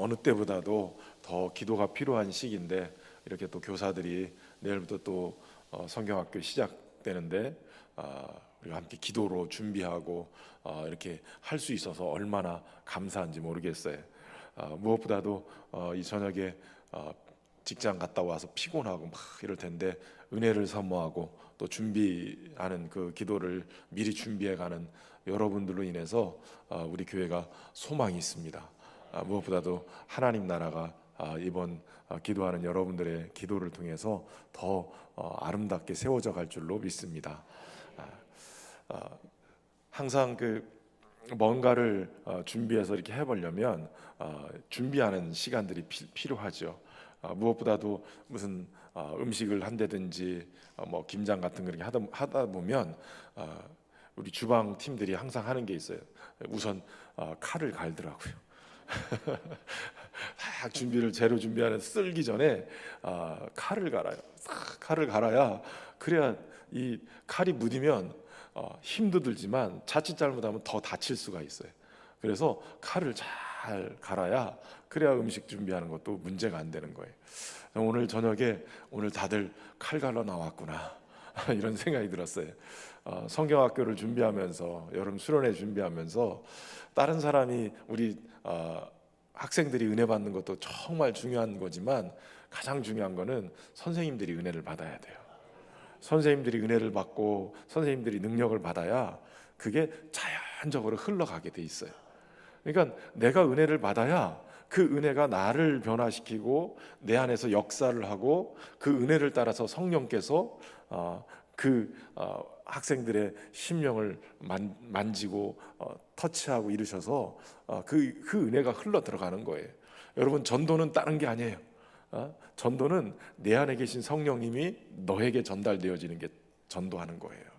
어느 때보다도 더 기도가 필요한 시기인데 이렇게 또 교사들이 내일부터 또 성경학교 시작되는데 우리가 함께 기도로 준비하고 이렇게 할 수 있어서 얼마나 감사한지 모르겠어요. 무엇보다도 이 저녁에 직장 갔다 와서 피곤하고 막 이럴 텐데 은혜를 사모하고 또 준비하는 그 기도를 미리 준비해가는 여러분들로 인해서 우리 교회가 소망이 있습니다. 무엇보다도 하나님 나라가 이번 기도하는 여러분들의 기도를 통해서 더 아름답게 세워져 갈 줄로 믿습니다. 항상 그 뭔가를 준비해서 이렇게 해보려면 준비하는 시간들이 필요하죠. 무엇보다도 무슨 음식을 한다든지 뭐 김장 같은 거 이렇게 하다 보면 우리 주방 팀들이 항상 하는 게 있어요. 우선 칼을 갈더라고요. 딱 재료 준비하는 쓸기 전에 칼을 갈아요. 칼을 갈아야 그래야 이 칼이 묻으면 힘도 들지만 자칫 잘못하면 더 다칠 수가 있어요. 그래서 칼을 잘 갈아야 그래야 음식 준비하는 것도 문제가 안 되는 거예요. 오늘 저녁에 오늘 다들 칼 갈아 나왔구나 이런 생각이 들었어요. 성경학교를 준비하면서 여름 수련회 준비하면서 다른 사람이 우리 학생들이 은혜 받는 것도 정말 중요한 거지만 가장 중요한 거는 선생님들이 은혜를 받아야 돼요. 선생님들이 은혜를 받고 선생님들이 능력을 받아야 그게 자연적으로 흘러가게 돼 있어요. 그러니까 내가 은혜를 받아야 그 은혜가 나를 변화시키고 내 안에서 역사를 하고 그 은혜를 따라서 성령께서 학생들의 심령을 만지고 터치하고 이르셔서 그 은혜가 흘러 들어가는 거예요. 여러분, 전도는 다른 게 아니에요. 전도는 내 안에 계신 성령님이 너에게 전달되어지는 게 전도하는 거예요.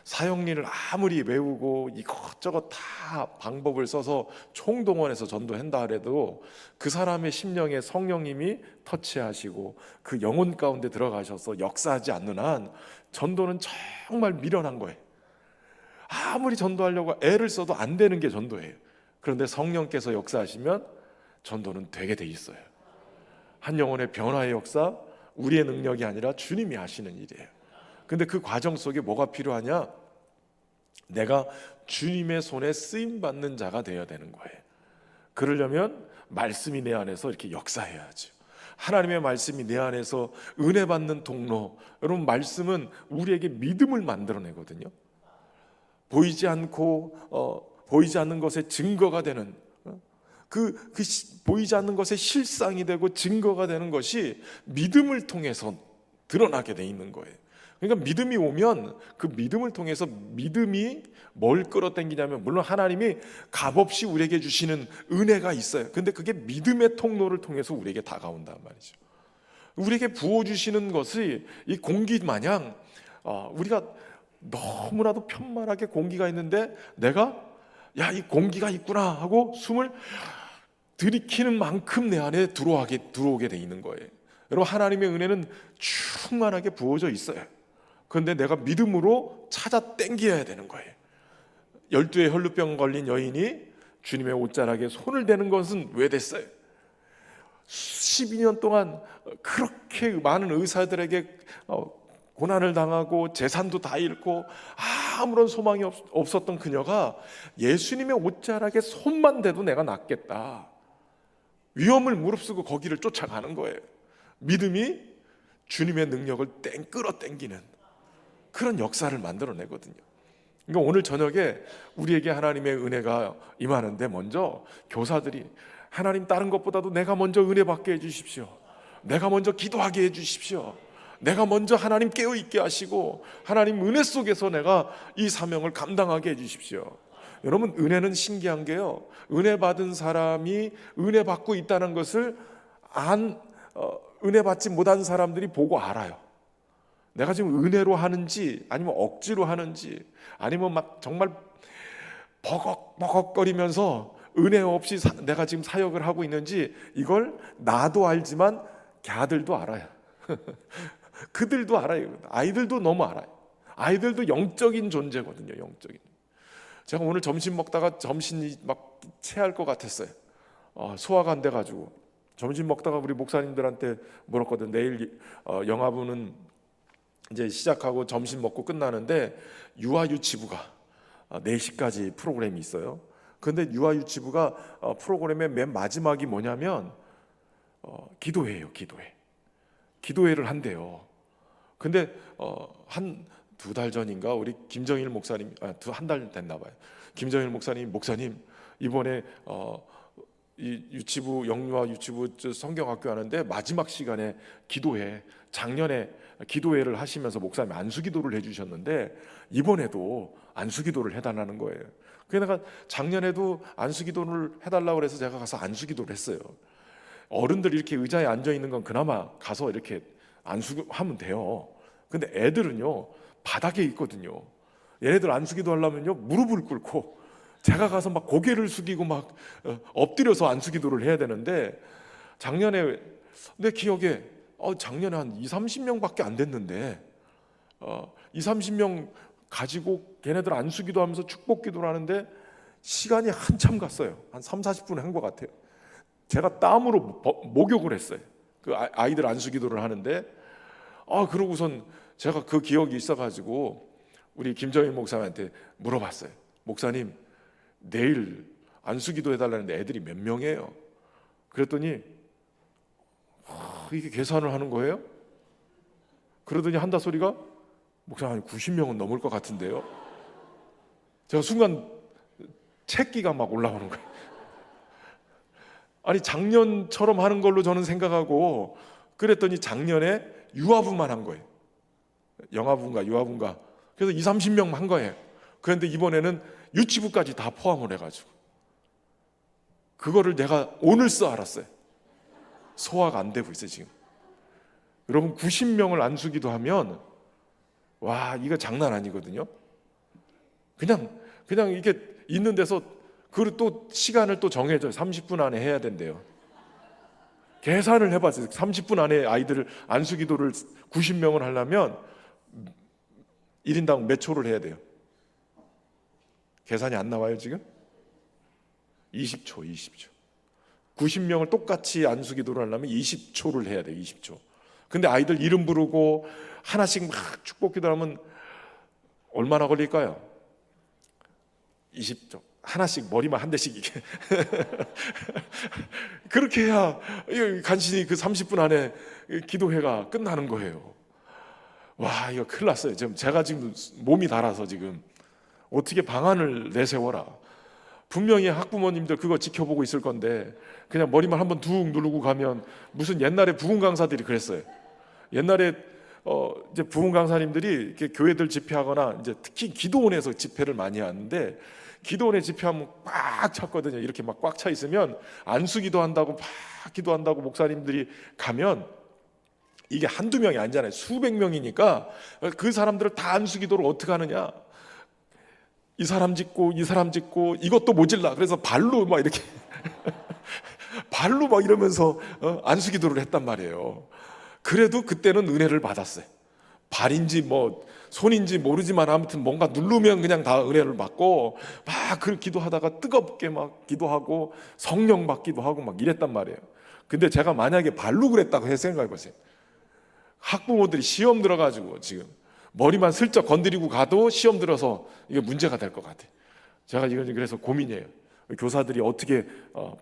사형리를 아무리 외우고 이것저것 다 방법을 써서 총동원해서 전도한다 해도 그 사람의 심령에 성령님이 터치하시고 그 영혼 가운데 들어가셔서 역사하지 않는 한 전도는 정말 미련한 거예요. 아무리 전도하려고 애를 써도 안 되는 게 전도예요. 그런데 성령께서 역사하시면 전도는 되게 돼 있어요. 한 영혼의 변화의 역사, 우리의 능력이 아니라 주님이 하시는 일이에요. 근데 그 과정 속에 뭐가 필요하냐? 내가 주님의 손에 쓰임 받는 자가 되어야 되는 거예요. 그러려면 말씀이 내 안에서 이렇게 역사해야죠. 하나님의 말씀이 내 안에서 은혜 받는 통로. 여러분, 말씀은 우리에게 믿음을 만들어내거든요. 보이지 않는 것의 증거가 되는 보이지 않는 것의 실상이 되고 증거가 되는 것이 믿음을 통해서 드러나게 돼 있는 거예요. 그러니까 믿음이 오면 그 믿음을 통해서 믿음이 뭘 끌어당기냐면, 물론 하나님이 값없이 우리에게 주시는 은혜가 있어요. 근데 그게 믿음의 통로를 통해서 우리에게 다가온단 말이죠. 우리에게 부어주시는 것이 이 공기 마냥 우리가 너무나도 편만하게 공기가 있는데 내가 이 공기가 있구나 하고 숨을 들이키는 만큼 내 안에 들어오게 돼 있는 거예요. 여러분, 하나님의 은혜는 충만하게 부어져 있어요. 그런데 내가 믿음으로 찾아 당겨야 되는 거예요. 12의 혈루병 걸린 여인이 주님의 옷자락에 손을 대는 것은 왜 됐어요? 12년 동안 그렇게 많은 의사들에게 고난을 당하고 재산도 다 잃고 아무런 소망이 없었던 그녀가 예수님의 옷자락에 손만 대도 내가 낫겠다, 위험을 무릅쓰고 거기를 쫓아가는 거예요. 믿음이 주님의 능력을 끌어당기는 그런 역사를 만들어내거든요. 그러니까 오늘 저녁에 우리에게 하나님의 은혜가 임하는데 먼저 교사들이 하나님, 다른 것보다도 내가 먼저 은혜 받게 해주십시오. 내가 먼저 기도하게 해주십시오. 내가 먼저 하나님 깨어있게 하시고 하나님 은혜 속에서 내가 이 사명을 감당하게 해주십시오. 여러분, 은혜는 신기한 게요, 은혜 받은 사람이 은혜 받고 있다는 것을 은혜 받지 못한 사람들이 보고 알아요. 내가 지금 은혜로 하는지 아니면 억지로 하는지 아니면 막 정말 버걱버걱거리면서 은혜 없이 내가 지금 사역을 하고 있는지, 이걸 나도 알지만 걔들도 알아요. 그들도 알아요. 아이들도 너무 알아요. 아이들도 영적인 존재거든요. 영적인. 제가 오늘 점심 먹다가 점심이 막 체할 것 같았어요. 소화가 안 돼가지고 점심 먹다가 우리 목사님들한테 물었거든. 내일 영화부는 이제 시작하고 점심 먹고 끝나는데 유아유치부가 4시까지 프로그램이 있어요. 그런데 유아유치부가 프로그램의 맨 마지막이 뭐냐면 기도회예요. 기도회를 한대요. 근데 한 2달 전인가 우리 김정일 목사님, 한 달 됐나 봐요. 김정일 목사님 이번에 이 유치부, 영유아 유치부 성경학교 하는데 마지막 시간에 기도회, 작년에 기도회를 하시면서 목사님 안수기도를 해주셨는데 이번에도 안수기도를 해달라는 거예요. 그래서 내가 작년에도 안수기도를 해달라고 그래서 제가 가서 안수기도를 했어요. 어른들 이렇게 의자에 앉아 있는 건 그나마 가서 이렇게 안수하면 돼요. 근데 애들은요 바닥에 있거든요. 얘네들 안수기도 하려면요 무릎을 꿇고 제가 가서 막 고개를 숙이고 막 엎드려서 안수기도를 해야 되는데 작년에 내 기억에 작년에 한 2-30명밖에 안 됐는데 2-30명 가지고 걔네들 안수기도 하면서 축복기도를 하는데 시간이 한참 갔어요. 한 3-40분 한 것 같아요. 제가 땀으로 목욕을 했어요. 그 아이들 안수기도를 하는데 그러고선 제가 그 기억이 있어가지고 우리 김정일 목사님한테 물어봤어요. 목사님 내일 안수기도 해달라는데 애들이 몇 명이에요? 그랬더니 이게 계산을 하는 거예요? 그러더니 한다 소리가 목사님 90명은 넘을 것 같은데요. 제가 순간 채기가 막 올라오는 거예요. 아니 작년처럼 하는 걸로 저는 생각하고 그랬더니 작년에 유아부만 한 거예요. 영아부인가 유아부인가. 그래서 2-30명 한 거예요. 그런데 이번에는 유치부까지 다 포함을 해가지고 그거를 내가 오늘서 알았어요. 소화가 안 되고 있어요 지금. 여러분 90명을 안수기도 하면 와 이거 장난 아니거든요. 그냥 이게 있는 데서 그리고 또 시간을 또 정해줘요. 30분 안에 해야 된대요. 계산을 해봤어요. 30분 안에 아이들을 안수기도를 90명을 하려면 1인당 몇 초를 해야 돼요? 계산이 안 나와요 지금? 20초 90명을 똑같이 안수기도를 하려면 20초를 해야 돼요. 20초. 근데 아이들 이름 부르고 하나씩 막 축복기도 하면 얼마나 걸릴까요? 20초. 하나씩 머리만 한 대씩 이게 그렇게 해야 간신히 그 30분 안에 기도회가 끝나는 거예요. 와 이거 큰일 났어요. 제가 지금 몸이 달아서 지금 어떻게 방안을 내세워라. 분명히 학부모님들 그거 지켜보고 있을 건데 그냥 머리만 한번 둑 누르고 가면 무슨 옛날에 부흥 강사들이 그랬어요. 옛날에 이제 부흥 강사님들이 이렇게 교회들 집회하거나 이제 특히 기도원에서 집회를 많이 하는데 기도원에 집회하면 꽉 찼거든요. 이렇게 막 꽉 차 있으면 안수기도 한다고 막 기도한다고 목사님들이 가면 이게 한두 명이 아니잖아요. 수백 명이니까 그 사람들을 다 안수기도를 어떻게 하느냐. 이 사람 짓고 이 사람 짓고 이것도 모질라. 그래서 발로 막 이렇게 발로 막 이러면서 안수기도를 했단 말이에요. 그래도 그때는 은혜를 받았어요. 발인지 뭐 손인지 모르지만 아무튼 뭔가 누르면 그냥 다 은혜를 받고 막 그 기도하다가 뜨겁게 막 기도하고 성령 받기도 하고 막 이랬단 말이에요. 근데 제가 만약에 발로 그랬다고 해서 생각해 보세요. 학부모들이 시험 들어가지고 지금 머리만 슬쩍 건드리고 가도 시험 들어서 이게 문제가 될 것 같아요. 제가 이건 그래서 고민이에요. 교사들이 어떻게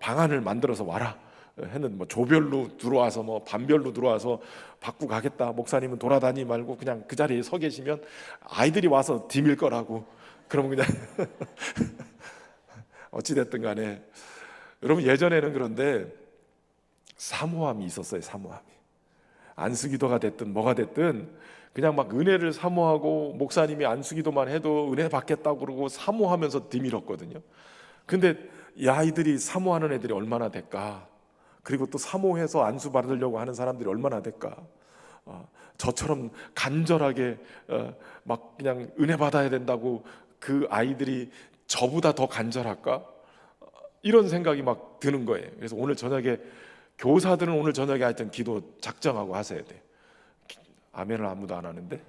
방안을 만들어서 와라 했는데 뭐 조별로 들어와서 뭐 반별로 들어와서 받고 가겠다. 목사님은 돌아다니 말고 그냥 그 자리에 서 계시면 아이들이 와서 디밀 거라고. 그러면 그냥 어찌 됐든 간에 여러분 예전에는 그런데 사모함이 있었어요. 사모함이. 안수기도가 됐든 뭐가 됐든 그냥 막 은혜를 사모하고 목사님이 안수기도만 해도 은혜 받겠다고 그러고 사모하면서 디밀었거든요. 근데 이 아이들이 사모하는 애들이 얼마나 될까? 그리고 또 사모해서 안수 받으려고 하는 사람들이 얼마나 될까? 저처럼 간절하게 막 그냥 은혜 받아야 된다고 그 아이들이 저보다 더 간절할까? 이런 생각이 막 드는 거예요. 그래서 오늘 저녁에 교사들은 오늘 저녁에 하여튼 기도 작정하고 하셔야 돼. 아멘을 아무도 안 하는데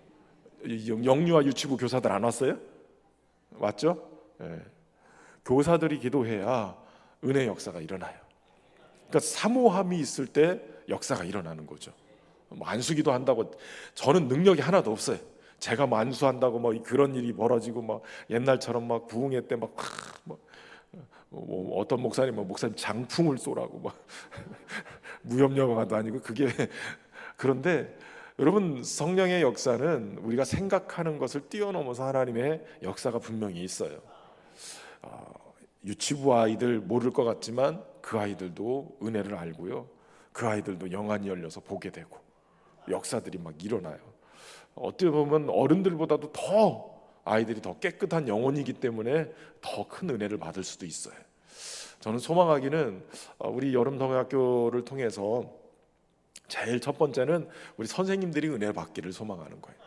영유아 유치부 교사들 안 왔어요? 왔죠? 네. 교사들이 기도해야 은혜 역사가 일어나요. 그러니까 사모함이 있을 때 역사가 일어나는 거죠. 뭐 안수기도 한다고 저는 능력이 하나도 없어요. 제가 뭐 안수한다고 뭐 그런 일이 벌어지고 막 옛날처럼 막 부흥회 때 막 뭐 어떤 목사님 목사님 장풍을 쏘라고 막 무협 영화도 아니고 그게 그런데 여러분 성령의 역사는 우리가 생각하는 것을 뛰어넘어서 하나님의 역사가 분명히 있어요. 유치부 아이들 모를 것 같지만 그 아이들도 은혜를 알고요. 그 아이들도 영안이 열려서 보게 되고 역사들이 막 일어나요. 어떻게 보면 어른들보다도 더 아이들이 더 깨끗한 영혼이기 때문에 더 큰 은혜를 받을 수도 있어요. 저는 소망하기는 우리 여름 동역학교를 통해서 제일 첫 번째는 우리 선생님들이 은혜를 받기를 소망하는 거예요.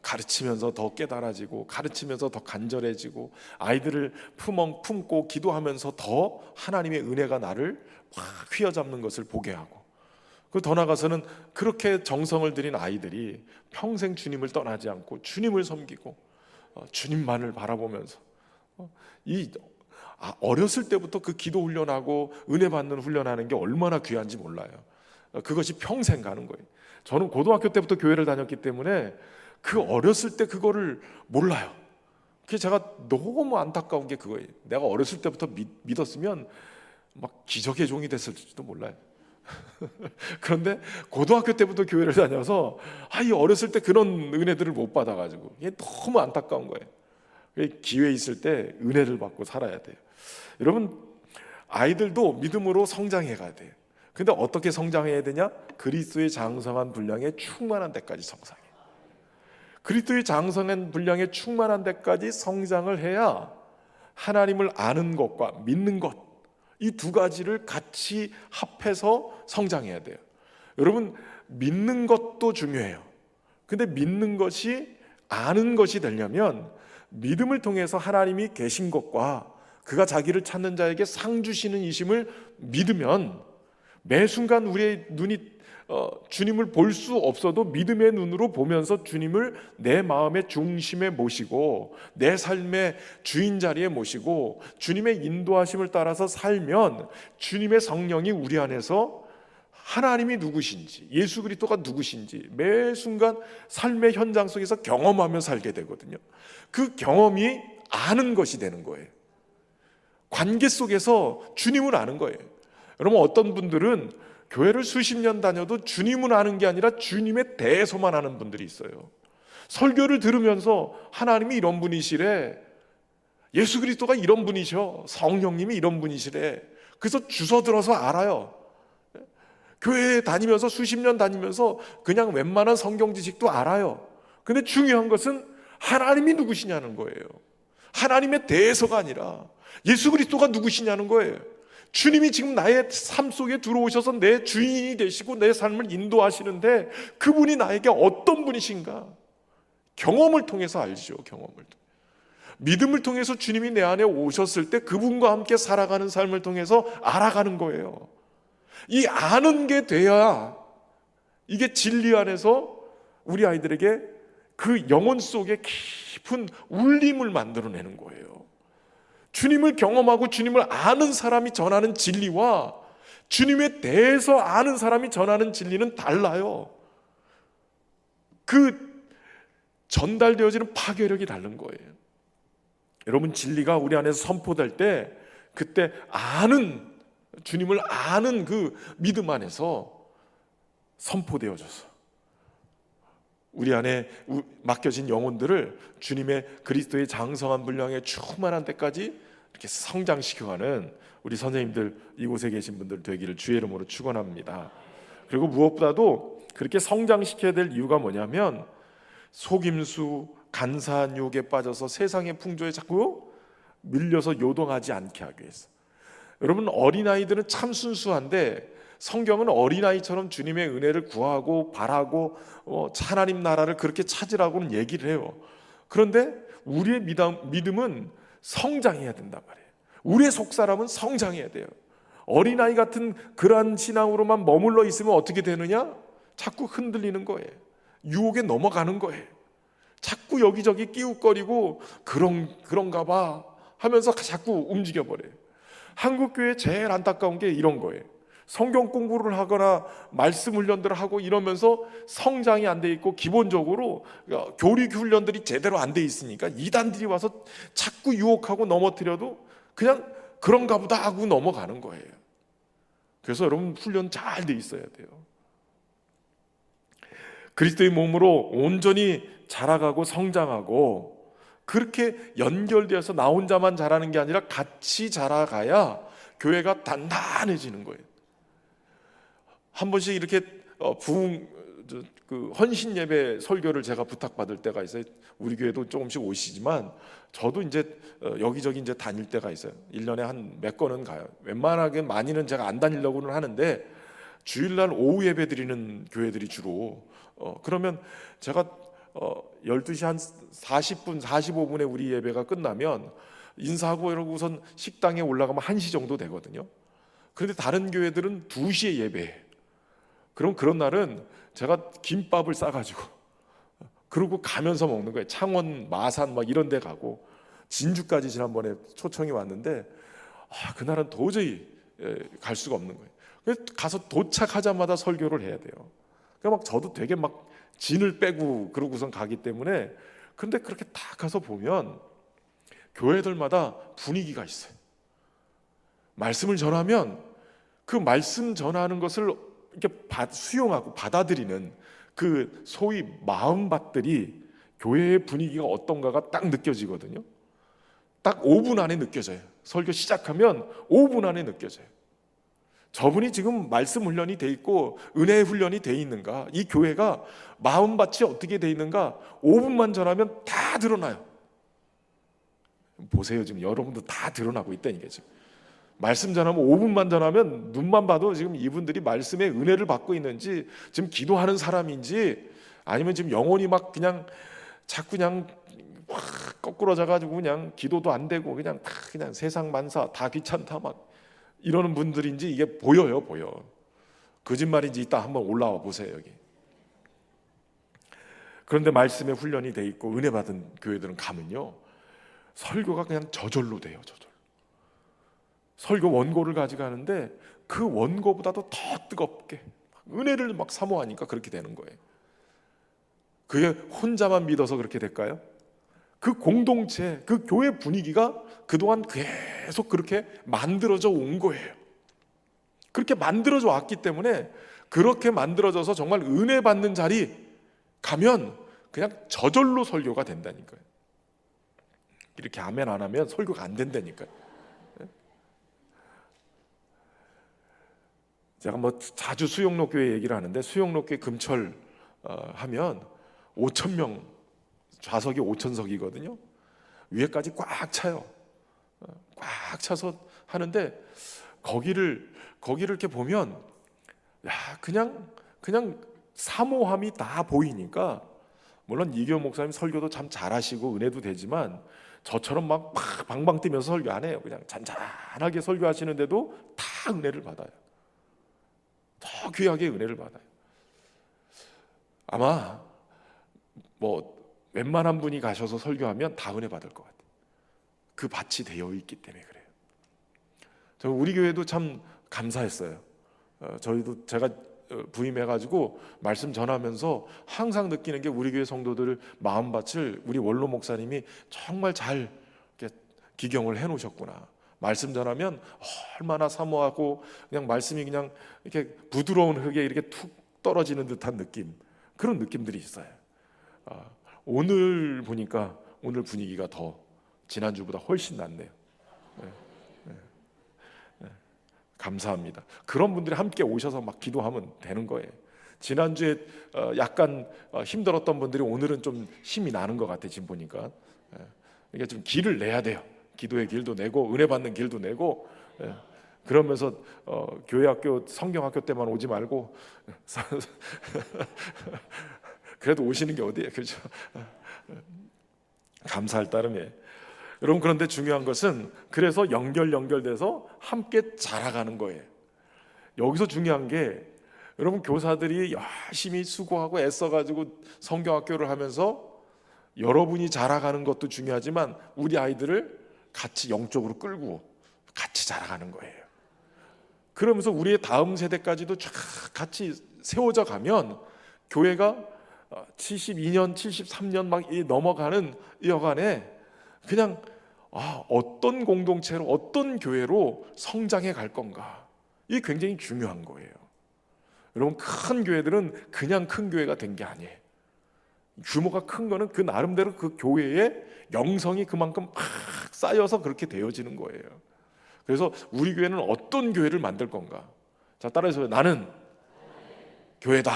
가르치면서 더 깨달아지고 가르치면서 더 간절해지고 아이들을 품고 기도하면서 더 하나님의 은혜가 나를 확 휘어잡는 것을 보게 하고, 그 더 나아가서는 그렇게 정성을 들인 아이들이 평생 주님을 떠나지 않고 주님을 섬기고 주님만을 바라보면서 어렸을 때부터 그 기도 훈련하고 은혜 받는 훈련하는 게 얼마나 귀한지 몰라요. 그것이 평생 가는 거예요. 저는 고등학교 때부터 교회를 다녔기 때문에 그 어렸을 때 그거를 몰라요. 그게 제가 너무 안타까운 게 그거예요. 내가 어렸을 때부터 믿었으면 막 기적의 종이 됐을지도 몰라요. 그런데 고등학교 때부터 교회를 다녀서 이 어렸을 때 그런 은혜들을 못 받아가지고 이게 너무 안타까운 거예요. 기회 있을 때 은혜를 받고 살아야 돼요. 여러분 아이들도 믿음으로 성장해 가야 돼요. 근데 어떻게 성장해야 되냐? 그리스도의 장성한 분량에 충만한 데까지 성장해. 그리스도의 장성한 분량에 충만한 데까지 성장을 해야 하나님을 아는 것과 믿는 것, 이 두 가지를 같이 합해서 성장해야 돼요. 여러분 믿는 것도 중요해요. 근데 믿는 것이 아는 것이 되려면 믿음을 통해서 하나님이 계신 것과 그가 자기를 찾는 자에게 상 주시는 이심을 믿으면 매 순간 우리의 눈이 주님을 볼 수 없어도 믿음의 눈으로 보면서 주님을 내 마음의 중심에 모시고 내 삶의 주인 자리에 모시고 주님의 인도하심을 따라서 살면 주님의 성령이 우리 안에서 하나님이 누구신지, 예수 그리스도가 누구신지 매 순간 삶의 현장 속에서 경험하며 살게 되거든요. 그 경험이 아는 것이 되는 거예요. 관계 속에서 주님을 아는 거예요. 여러분 어떤 분들은 교회를 수십 년 다녀도 주님을 아는 게 아니라 주님에 대해서만 아는 분들이 있어요. 설교를 들으면서 하나님이 이런 분이시래, 예수 그리스도가 이런 분이셔, 성령님이 이런 분이시래. 그래서 주워 들어서 알아요. 교회에 다니면서 수십 년 다니면서 그냥 웬만한 성경 지식도 알아요. 근데 중요한 것은 하나님이 누구시냐는 거예요. 하나님에 대해서가 아니라 예수 그리스도가 누구시냐는 거예요. 주님이 지금 나의 삶 속에 들어오셔서 내 주인이 되시고 내 삶을 인도하시는데 그분이 나에게 어떤 분이신가? 경험을 통해서 알죠. 경험을 통해서. 믿음을 통해서 주님이 내 안에 오셨을 때 그분과 함께 살아가는 삶을 통해서 알아가는 거예요. 이 아는 게 돼야 이게 진리 안에서 우리 아이들에게 그 영혼 속에 깊은 울림을 만들어내는 거예요. 주님을 경험하고 주님을 아는 사람이 전하는 진리와 주님에 대해서 아는 사람이 전하는 진리는 달라요. 그 전달되어지는 파괴력이 다른 거예요. 여러분 진리가 우리 안에서 선포될 때 그때 주님을 아는 그 믿음 안에서 선포되어져서 우리 안에 맡겨진 영혼들을 주님의 그리스도의 장성한 분량에 충만한 때까지 이렇게 성장시켜가는 우리 선생님들, 이곳에 계신 분들 되기를 주의 이름으로 축원합니다. 그리고 무엇보다도 그렇게 성장시켜야 될 이유가 뭐냐면 속임수, 간사한 유혹에 빠져서 세상의 풍조에 자꾸 밀려서 요동하지 않게 하기 위해서. 여러분 어린아이들은 참 순수한데 성경은 어린아이처럼 주님의 은혜를 구하고 바라고 하나님 나라를 그렇게 찾으라고는 얘기를 해요. 그런데 우리의 믿음은 성장해야 된단 말이에요. 우리의 속사람은 성장해야 돼요. 어린아이 같은 그러한 신앙으로만 머물러 있으면 어떻게 되느냐? 자꾸 흔들리는 거예요. 유혹에 넘어가는 거예요. 자꾸 여기저기 끼웃거리고 그런가 봐 하면서 자꾸 움직여버려요. 한국교회 제일 안타까운 게 이런 거예요. 성경 공부를 하거나 말씀 훈련들을 하고 이러면서 성장이 안 돼 있고 기본적으로 교리 훈련들이 제대로 안 돼 있으니까 이단들이 와서 자꾸 유혹하고 넘어뜨려도 그냥 그런가 보다 하고 넘어가는 거예요. 그래서 여러분 훈련 잘 돼 있어야 돼요. 그리스도의 몸으로 온전히 자라가고 성장하고 그렇게 연결되어서 나 혼자만 자라는 게 아니라 같이 자라가야 교회가 단단해지는 거예요. 한 번씩 이렇게 헌신 예배 설교를 제가 부탁받을 때가 있어요. 우리 교회도 조금씩 오시지만 저도 이제 여기저기 이제 다닐 때가 있어요. 1년에 한 몇 건은 가요. 웬만하게 많이는 제가 안 다니려고는 하는데 주일날 오후 예배 드리는 교회들이 주로 그러면 제가 12시 한 40분 45분에 우리 예배가 끝나면 인사하고 이러고선 식당에 올라가면 1시 정도 되거든요. 그런데 다른 교회들은 2시에 예배해. 그럼 그런 날은 제가 김밥을 싸가지고 그러고 가면서 먹는 거예요. 창원, 마산 막 이런 데 가고 진주까지 지난번에 초청이 왔는데 그날은 도저히 갈 수가 없는 거예요. 그래서 가서 도착하자마자 설교를 해야 돼요. 그러니까 막 저도 되게 막 진을 빼고 그러고선 가기 때문에 근데 그렇게 딱 가서 보면 교회들마다 분위기가 있어요. 말씀을 전하면 그 말씀 전하는 것을 이렇게 수용하고 받아들이는 그 소위 마음밭들이 교회의 분위기가 어떤가가 딱 느껴지거든요. 딱 5분 안에 느껴져요. 설교 시작하면 5분 안에 느껴져요. 저분이 지금 말씀 훈련이 돼 있고 은혜 훈련이 돼 있는가, 이 교회가 마음밭이 어떻게 돼 있는가 5분만 전하면 다 드러나요. 보세요. 지금 여러분도 다 드러나고 있다니까. 지금 말씀 전하면 5분만 전하면 눈만 봐도 지금 이분들이 말씀의 은혜를 받고 있는지, 지금 기도하는 사람인지, 아니면 지금 영혼이 막 그냥 자꾸 그냥 확 거꾸러져 가지고 그냥 기도도 안 되고 그냥 다 그냥 세상 만사 다 귀찮다 막 이러는 분들인지 이게 보여요. 거짓말인지 이따 한번 올라와 보세요. 여기. 그런데 말씀에 훈련이 돼 있고 은혜 받은 교회들은 가면요, 설교가 그냥 저절로 돼요. 설교 원고를 가져가는데 그 원고보다도 더 뜨겁게 은혜를 막 사모하니까 그렇게 되는 거예요. 그게 혼자만 믿어서 그렇게 될까요? 그 공동체, 그 교회 분위기가 그동안 계속 그렇게 만들어져 온 거예요. 그렇게 만들어져 왔기 때문에 그렇게 만들어져서 정말 은혜 받는 자리 가면 그냥 저절로 설교가 된다니까요. 이렇게 아멘 안 하면 설교가 안 된다니까요. 제가 뭐 자주 수영록교회 얘기를 하는데, 수영록교회 금철 하면 5,000명, 좌석이 5,000석이거든요. 위에까지 꽉 차요. 꽉 차서 하는데 거기를 이렇게 보면 그냥 사모함이 다 보이니까, 물론 이규현 목사님 설교도 참 잘하시고 은혜도 되지만 저처럼 막 방방 뛰면서 설교 안 해요. 그냥 잔잔하게 설교하시는데도 다 은혜를 받아요. 더 귀하게 은혜를 받아요. 아마 뭐 웬만한 분이 가셔서 설교하면 다 은혜 받을 것 같아요. 그 밭이 되어 있기 때문에 그래요. 저 우리 교회도 참 감사했어요. 저희도 제가 부임해가지고 말씀 전하면서 항상 느끼는 게, 우리 교회 성도들 마음밭을 우리 원로 목사님이 정말 잘 이렇게 기경을 해놓으셨구나. 말씀 전하면 얼마나 사모하고 그냥 말씀이 그냥 이렇게 부드러운 흙에 이렇게 툭 떨어지는 듯한 느낌, 그런 느낌들이 있어요. 오늘 보니까 오늘 분위기가 더 지난주보다 훨씬 낫네요. 감사합니다. 그런 분들이 함께 오셔서 막 기도하면 되는 거예요. 지난주에 약간 힘들었던 분들이 오늘은 좀 힘이 나는 것 같아요. 지금 보니까. 이게 좀 길을 내야 돼요. 기도의 길도 내고 은혜 받는 길도 내고. 그러면서 교회 학교 성경학교 때만 오지 말고 그래도 오시는 게 어디예요, 그렇죠? 감사할 따름에. 여러분, 그런데 중요한 것은 그래서 연결돼서 함께 자라가는 거예요. 여기서 중요한 게, 여러분 교사들이 열심히 수고하고 애써가지고 성경학교를 하면서 여러분이 자라가는 것도 중요하지만 우리 아이들을 같이 영적으로 끌고 같이 자라가는 거예요. 그러면서 우리의 다음 세대까지도 쫙 같이 세워져 가면 교회가 72년, 73년 막 넘어가는 여간에 그냥 어떤 공동체로, 어떤 교회로 성장해 갈 건가, 이게 굉장히 중요한 거예요. 여러분, 큰 교회들은 그냥 큰 교회가 된 게 아니에요. 규모가 큰 거는 그 나름대로 그 교회의 영성이 그만큼 팍 쌓여서 그렇게 되어지는 거예요. 그래서 우리 교회는 어떤 교회를 만들 건가? 자, 따라해서 나는 교회다.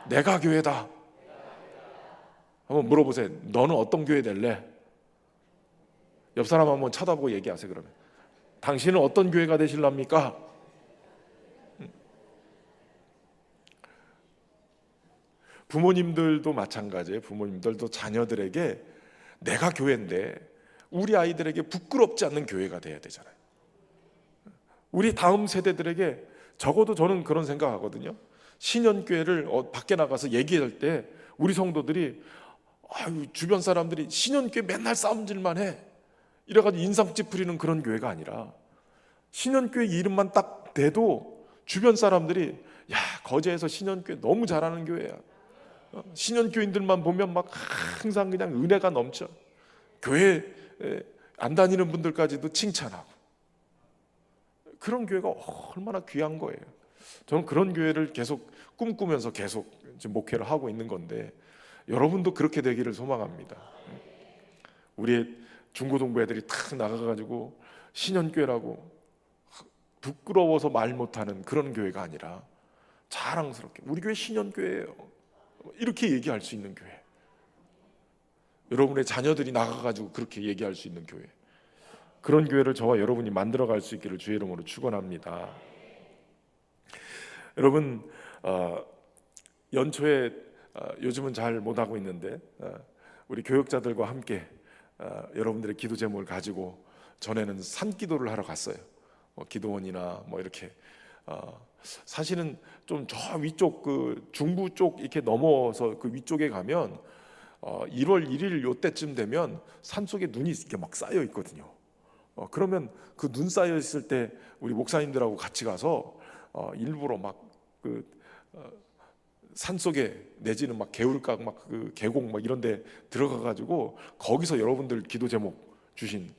내가 교회다. 한번 물어보세요. 너는 어떤 교회 될래? 옆 사람 한번 쳐다보고 얘기하세요. 그러면 당신은 어떤 교회가 되실랍니까? 부모님들도 마찬가지예요. 부모님들도 자녀들에게 내가 교회인데 우리 아이들에게 부끄럽지 않는 교회가 돼야 되잖아요. 우리 다음 세대들에게 적어도 저는 그런 생각하거든요. 신년교회를 밖에 나가서 얘기할 때 우리 성도들이 주변 사람들이 신년교회 맨날 싸움질만 해, 이래가지고 인상 찌푸리는 그런 교회가 아니라 신년교회 이름만 딱 대도 주변 사람들이 야, 거제에서 신년교회 너무 잘하는 교회야. 신년교인들만 보면 막 항상 그냥 은혜가 넘쳐. 교회 안 다니는 분들까지도 칭찬하고. 그런 교회가 얼마나 귀한 거예요. 저는 그런 교회를 계속 꿈꾸면서 계속 지금 목회를 하고 있는 건데, 여러분도 그렇게 되기를 소망합니다. 우리 중고등부 애들이 탁 나가가지고 신년교회라고 부끄러워서 말 못하는 그런 교회가 아니라 자랑스럽게 우리 교회 신년교회예요, 이렇게 얘기할 수 있는 교회. 여러분의 자녀들이 나가가지고 그렇게 얘기할 수 있는 교회, 그런 교회를 저와 여러분이 만들어갈 수 있기를 주의 이름으로 축원합니다. 여러분, 연초에 요즘은 잘 못하고 있는데 우리 교역자들과 함께 여러분들의 기도 제목을 가지고 전에는 산기도를 하러 갔어요. 기도원이나 뭐 이렇게 사실은 좀 저 위쪽 그 중부 쪽 이렇게 넘어서 그 위쪽에 가면 1월 1일 요때쯤 되면 산속에 눈이 이렇게 막 쌓여 있거든요. 그러면 그 눈 쌓여 있을 때 우리 목사님들하고 같이 가서 일부러 막 그 산속에 내지는 막 개울가 막 그 계곡 막 이런 데 들어가 가지고 거기서 여러분들 기도 제목 주신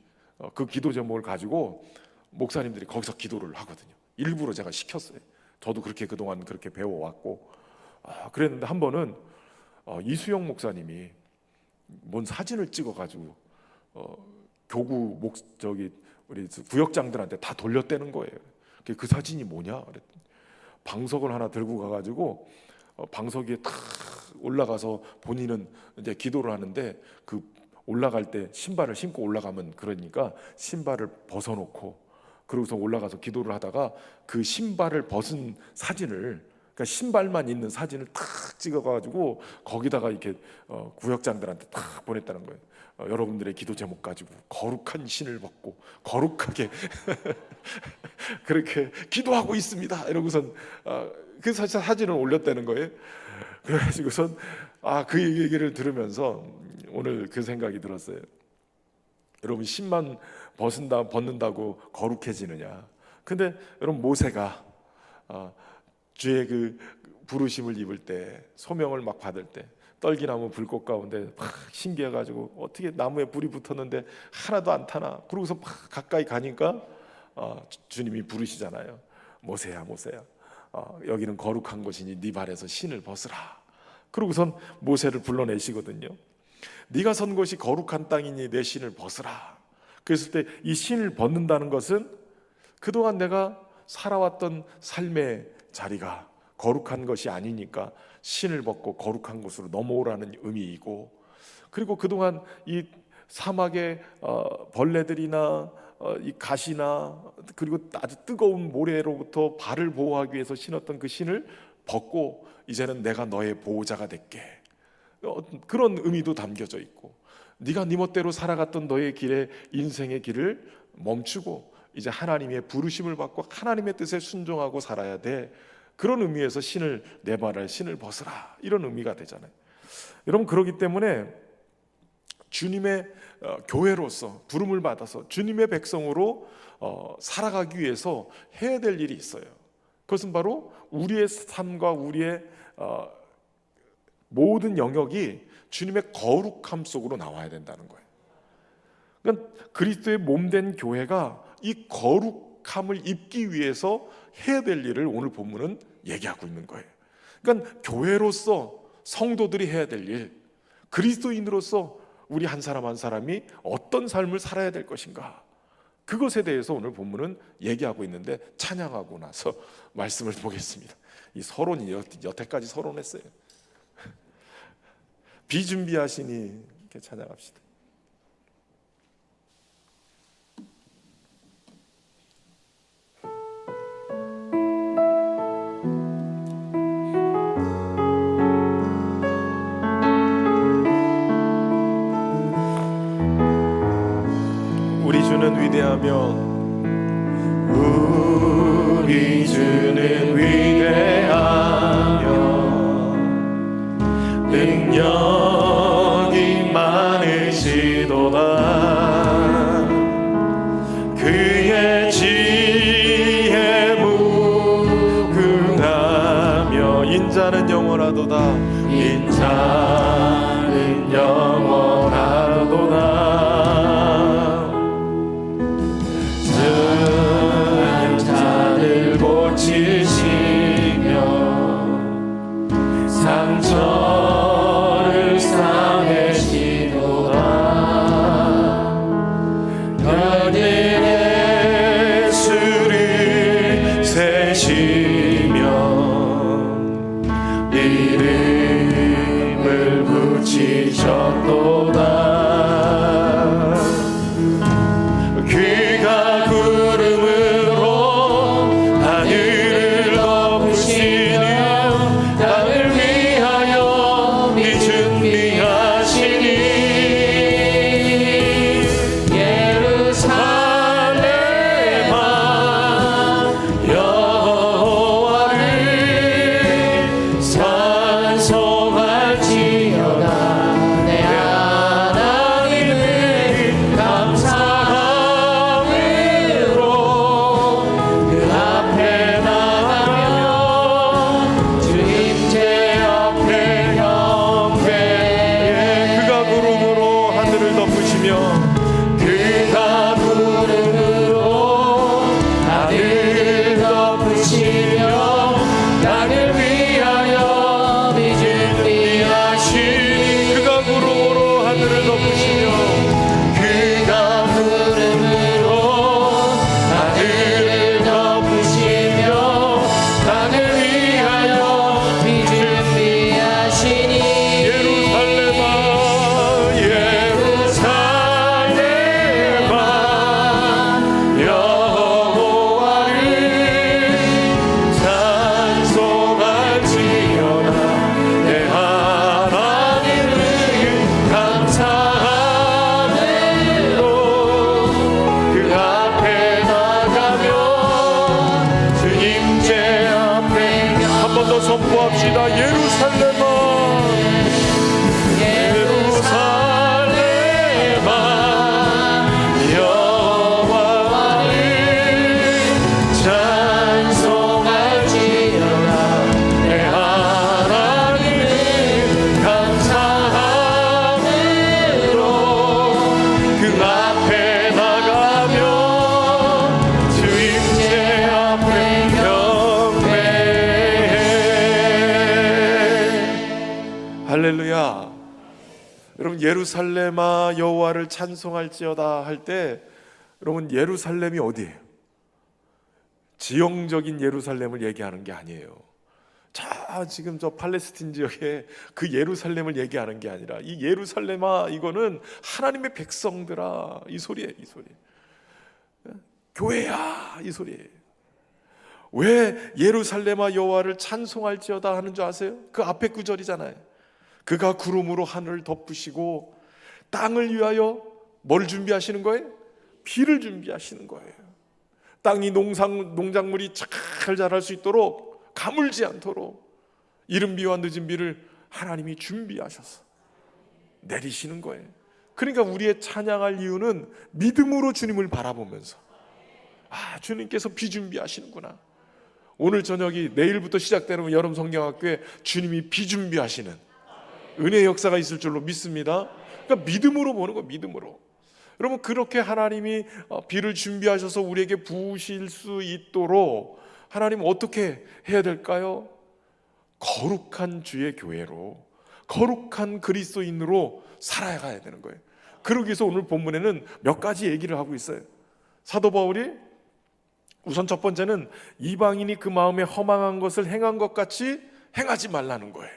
그 기도 제목을 가지고 목사님들이 거기서 기도를 하거든요. 일부러 제가 시켰어요. 저도 그렇게 그동안 그렇게 배워왔고, 그랬는데 한 번은 이수영 목사님이 뭔 사진을 찍어가지고 교구 우리 구역장들한테 다 돌렸다는 거예요. 그 사진이 뭐냐? 그랬더니 방석을 하나 들고 가가지고 방석 위에 탁 올라가서 본인은 이제 기도를 하는데, 그 올라갈 때 신발을 신고 올라가면 그러니까 신발을 벗어놓고 그러고서 올라가서 기도를 하다가 그 신발을 벗은 사진을, 그러니까 신발만 있는 사진을 탁 찍어가지고 거기다가 이렇게 구역장들한테 탁 보냈다는 거예요. 여러분들의 기도 제목 가지고 거룩한 신을 벗고 거룩하게 그렇게 기도하고 있습니다. 이러고선 그 사진을 올렸다는 거예요. 그래가지고선 그 얘기를 들으면서 오늘 그 생각이 들었어요. 여러분, 신만 벗는다고 거룩해지느냐? 근데 여러분, 모세가 주의 그 부르심을 입을 때, 소명을 막 받을 때 떨기나무 불꽃 가운데 막 신기해가지고 어떻게 나무에 불이 붙었는데 하나도 안 타나? 그러고서 막 가까이 가니까 주님이 부르시잖아요. 모세야, 모세야, 여기는 거룩한 곳이니 네 발에서 신을 벗으라. 그러고선 모세를 불러내시거든요. 네가 선 곳이 거룩한 땅이니 내 신을 벗으라. 그랬을 때 이 신을 벗는다는 것은 그동안 내가 살아왔던 삶의 자리가 거룩한 것이 아니니까 신을 벗고 거룩한 곳으로 넘어오라는 의미이고, 그리고 그동안 이 사막의 벌레들이나 이 가시나 그리고 아주 뜨거운 모래로부터 발을 보호하기 위해서 신었던 그 신을 벗고 이제는 내가 너의 보호자가 될게, 그런 의미도 담겨져 있고, 네가 네 멋대로 살아갔던 너의 길에, 인생의 길을 멈추고 이제 하나님의 부르심을 받고 하나님의 뜻에 순종하고 살아야 돼. 그런 의미에서 신을, 내 발에 신을 벗으라, 이런 의미가 되잖아요. 여러분, 그렇기 때문에 주님의 교회로서 부름을 받아서 주님의 백성으로 살아가기 위해서 해야 될 일이 있어요. 그것은 바로 우리의 삶과 우리의 모든 영역이 주님의 거룩함 속으로 나와야 된다는 거예요. 그러니까 그리스도의 몸된 교회가 이 거룩함을 입기 위해서 해야 될 일을 오늘 본문은 얘기하고 있는 거예요. 그러니까 교회로서 성도들이 해야 될 일, 그리스도인으로서 우리 한 사람 한 사람이 어떤 삶을 살아야 될 것인가, 그것에 대해서 오늘 본문은 얘기하고 있는데, 찬양하고 나서 말씀을 보겠습니다. 이 서론이 여태까지 서론했어요. 비준비하시니 이렇게 찬양합시다. 우리 주는 위대하며 우리 주는 위대하며 능력이 많으시도다. 그의 지혜 무궁하며 인자는 영원하도다. 인자는 영원하도다. 고치시며 상처를 싸매시도다. 너의 예수를 세시며 이름을 붙이셨도다. 그가 구름으로 선포합시다. 예루살렘아, 예루살렘아, 여호와를 찬송할지어다. 내 하나님을 감사함으로 그 앞에 나가며 주 임재 앞에 할렐루야. 여러분, 예루살렘아 여호와를 찬송할지어다 할 때, 여러분, 예루살렘이 어디예요? 지형적인 예루살렘을 얘기하는 게 아니에요. 지금 저 팔레스틴 지역에 그 예루살렘을 얘기하는 게 아니라, 이 예루살렘아, 이거는 하나님의 백성들아, 이 소리예요. 이 소리. 교회야, 이 소리예요. 왜 예루살렘아 여호와를 찬송할지어다 하는 줄 아세요? 그 앞에 구절이잖아요. 그가 구름으로 하늘을 덮으시고 땅을 위하여 뭘 준비하시는 거예요? 비를 준비하시는 거예요. 땅이 농작물이 잘 자랄 수 있도록, 가물지 않도록 이른 비와 늦은 비를 하나님이 준비하셔서 내리시는 거예요. 그러니까 우리의 찬양할 이유는 믿음으로 주님을 바라보면서, 주님께서 비준비하시는구나. 오늘 저녁이 내일부터 시작되는 여름 성경학교에 주님이 비준비하시는 은혜의 역사가 있을 줄로 믿습니다. 그러니까 믿음으로 보는 거, 믿음으로. 여러분, 그렇게 하나님이 비를 준비하셔서 우리에게 부으실 수 있도록 하나님 어떻게 해야 될까요? 거룩한 주의 교회로, 거룩한 그리스도인으로 살아가야 되는 거예요. 그러기 위해서 오늘 본문에는 몇 가지 얘기를 하고 있어요. 사도 바울이 우선 첫 번째는 이방인이 그 마음에 허망한 것을 행한 것 같이 행하지 말라는 거예요.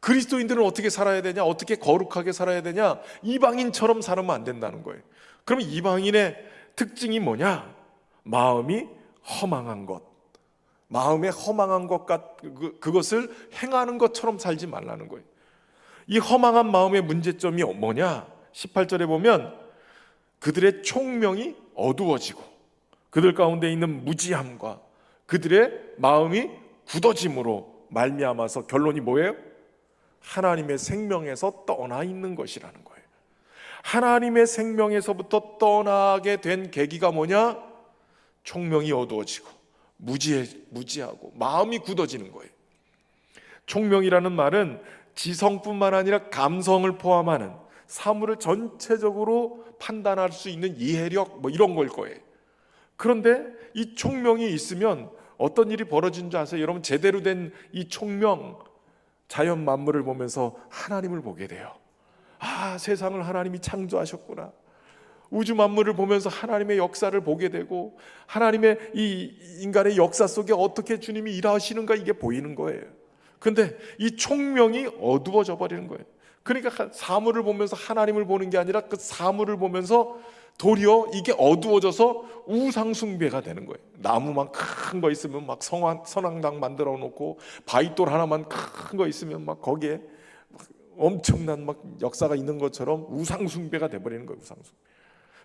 그리스도인들은 어떻게 살아야 되냐? 어떻게 거룩하게 살아야 되냐? 이방인처럼 살면 안 된다는 거예요. 그럼 이방인의 특징이 뭐냐? 마음이 허망한 것, 마음에 허망한 것 그것을 행하는 것처럼 살지 말라는 거예요. 이 허망한 마음의 문제점이 뭐냐? 18절에 보면 그들의 총명이 어두워지고 그들 가운데 있는 무지함과 그들의 마음이 굳어짐으로 말미암아서 결론이 뭐예요? 하나님의 생명에서 떠나 있는 것이라는 거예요. 하나님의 생명에서부터 떠나게 된 계기가 뭐냐? 총명이 어두워지고 무지하고 마음이 굳어지는 거예요. 총명이라는 말은 지성뿐만 아니라 감성을 포함하는 사물을 전체적으로 판단할 수 있는 이해력, 이런 걸 거예요. 그런데 이 총명이 있으면 어떤 일이 벌어진 줄 아세요? 여러분, 제대로 된 이 총명, 자연 만물을 보면서 하나님을 보게 돼요. 세상을 하나님이 창조하셨구나. 우주 만물을 보면서 하나님의 역사를 보게 되고 하나님의 이 인간의 역사 속에 어떻게 주님이 일하시는가, 이게 보이는 거예요. 근데 이 총명이 어두워져 버리는 거예요. 그러니까 사물을 보면서 하나님을 보는 게 아니라 그 사물을 보면서 도리어 이게 어두워져서 우상숭배가 되는 거예요. 나무만 큰 거 있으면 막 선앙당 만들어 놓고, 바위돌 하나만 큰 거 있으면 막 거기에 엄청난 막 역사가 있는 것처럼 우상숭배가 돼버리는 거예요. 우상숭배.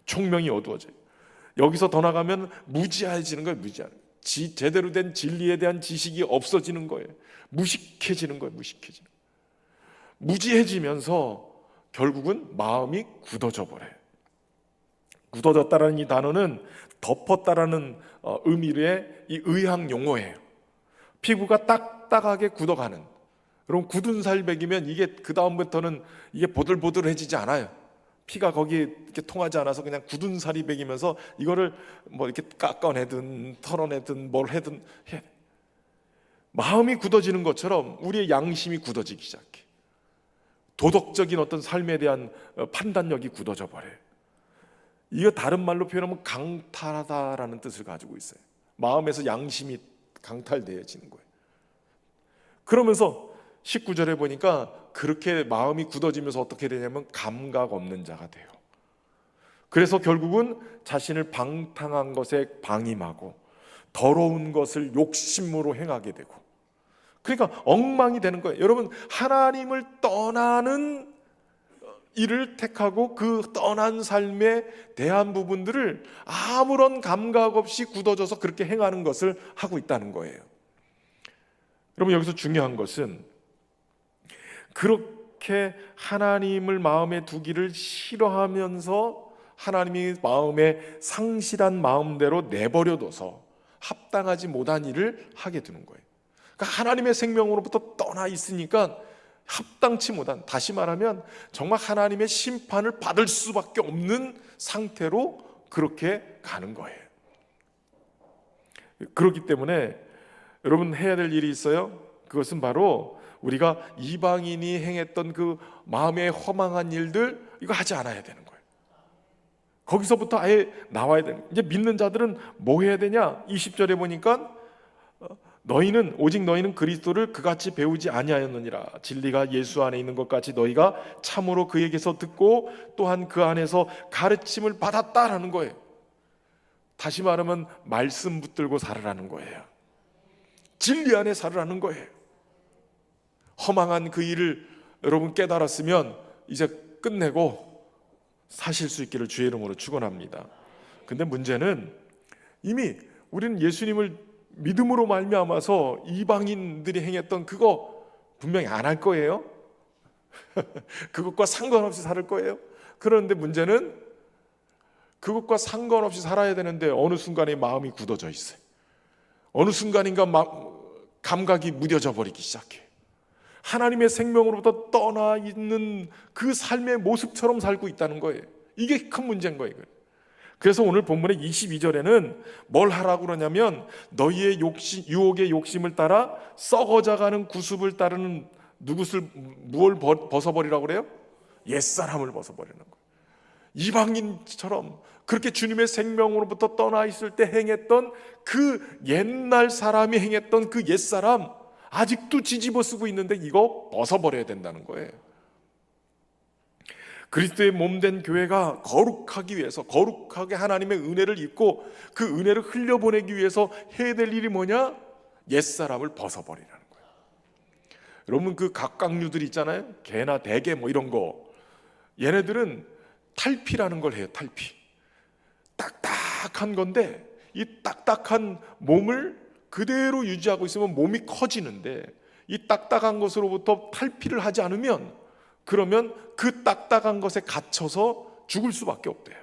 총명이 어두워져요. 여기서 더 나가면 무지해지는 거예요. 제대로 된 진리에 대한 지식이 없어지는 거예요. 무식해지는 거예요. 무지해지면서 결국은 마음이 굳어져 버려요. 굳어졌다라는 이 단어는 덮었다라는 의미의 이 의학 용어예요. 피부가 딱딱하게 굳어가는. 그럼 굳은 살 먹이면 이게 그 다음부터는 이게 보들보들해지지 않아요. 피가 거기에 이렇게 통하지 않아서 그냥 굳은 살이 먹이면서 이거를 이렇게 깎아내든 털어내든 뭘 해든 해. 마음이 굳어지는 것처럼 우리의 양심이 굳어지기 시작해. 도덕적인 어떤 삶에 대한 판단력이 굳어져 버려요. 이거 다른 말로 표현하면 강탈하다라는 뜻을 가지고 있어요. 마음에서 양심이 강탈되어지는 거예요. 그러면서 19절에 보니까 그렇게 마음이 굳어지면서 어떻게 되냐면 감각 없는 자가 돼요. 그래서 결국은 자신을 방탕한 것에 방임하고 더러운 것을 욕심으로 행하게 되고, 그러니까 엉망이 되는 거예요. 여러분, 하나님을 떠나는 일을 택하고 그 떠난 삶에 대한 부분들을 아무런 감각 없이 굳어져서 그렇게 행하는 것을 하고 있다는 거예요. 여러분, 여기서 중요한 것은 그렇게 하나님을 마음에 두기를 싫어하면서 하나님이 마음에 상실한 마음대로 내버려둬서 합당하지 못한 일을 하게 되는 거예요. 그러니까 하나님의 생명으로부터 떠나 있으니까 합당치 못한, 다시 말하면 정말 하나님의 심판을 받을 수밖에 없는 상태로 그렇게 가는 거예요. 그렇기 때문에 여러분, 해야 될 일이 있어요. 그것은 바로 우리가 이방인이 행했던 그 마음에 허망한 일들, 이거 하지 않아야 되는 거예요. 거기서부터 아예 나와야 되는 거예요. 이제 믿는 자들은 뭐 해야 되냐? 20절에 보니까 오직 너희는 그리스도를 그같이 배우지 아니하였느니라. 진리가 예수 안에 있는 것 같이 너희가 참으로 그에게서 듣고 또한 그 안에서 가르침을 받았다라는 거예요. 다시 말하면 말씀 붙들고 살으라는 거예요. 진리 안에 살으라는 거예요. 허망한 그 일을 여러분 깨달았으면 이제 끝내고 사실 수 있기를 주의 이름으로 축원합니다. 근데 문제는 이미 우리는 예수님을 믿음으로 말미암아서 이방인들이 행했던 그거 분명히 안 할 거예요. 그것과 상관없이 살 거예요. 그런데 문제는 그것과 상관없이 살아야 되는데 어느 순간에 마음이 굳어져 있어요. 어느 순간인가 감각이 무뎌져 버리기 시작해. 하나님의 생명으로부터 떠나 있는 그 삶의 모습처럼 살고 있다는 거예요. 이게 큰 문제인 거예요. 그래서 오늘 본문의 22절에는 뭘 하라고 그러냐면 너희의 유혹의 욕심을 따라 썩어져가는 구습을 따르는 무엇을 벗어버리라고 그래요? 옛사람을 벗어버리는 거예요. 이방인처럼 그렇게 주님의 생명으로부터 떠나 있을 때 행했던 그 옛날 사람이 행했던 그 옛사람 아직도 뒤집어 쓰고 있는데 이거 벗어버려야 된다는 거예요. 그리스도의 몸된 교회가 거룩하기 위해서, 거룩하게 하나님의 은혜를 입고 그 은혜를 흘려보내기 위해서 해야 될 일이 뭐냐? 옛사람을 벗어버리라는 거예요. 여러분 그 각각류들 있잖아요. 개나 대게 뭐 이런 거, 얘네들은 탈피라는 걸 해요. 탈피. 딱딱한 건데 이 딱딱한 몸을 그대로 유지하고 있으면 몸이 커지는데 이 딱딱한 것으로부터 탈피를 하지 않으면 그러면 그 딱딱한 것에 갇혀서 죽을 수밖에 없대요.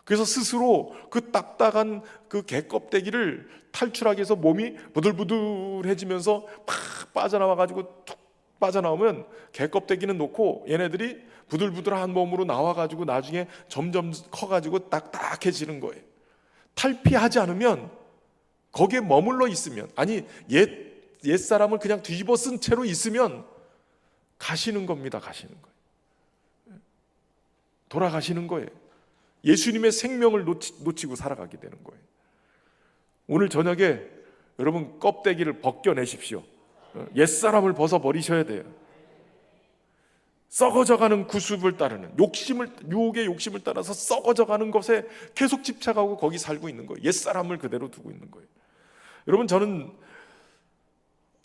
그래서 스스로 그 딱딱한 그 개 껍데기를 탈출하기 위해서 몸이 부들부들해지면서 팍 빠져나와가지고 툭 빠져나오면 개 껍데기는 놓고 얘네들이 부들부들한 몸으로 나와가지고 나중에 점점 커가지고 딱딱해지는 거예요. 탈피하지 않으면 거기에 머물러 있으면, 아니 옛사람을 그냥 뒤집어 쓴 채로 있으면 가시는 겁니다. 가시는 거예요. 돌아가시는 거예요. 예수님의 생명을 놓치고 살아가게 되는 거예요. 오늘 저녁에 여러분 껍데기를 벗겨내십시오. 옛사람을 벗어버리셔야 돼요. 썩어져가는 구습을 따르는 유혹의 욕심을 따라서 썩어져가는 것에 계속 집착하고 거기 살고 있는 거예요. 옛사람을 그대로 두고 있는 거예요. 여러분 저는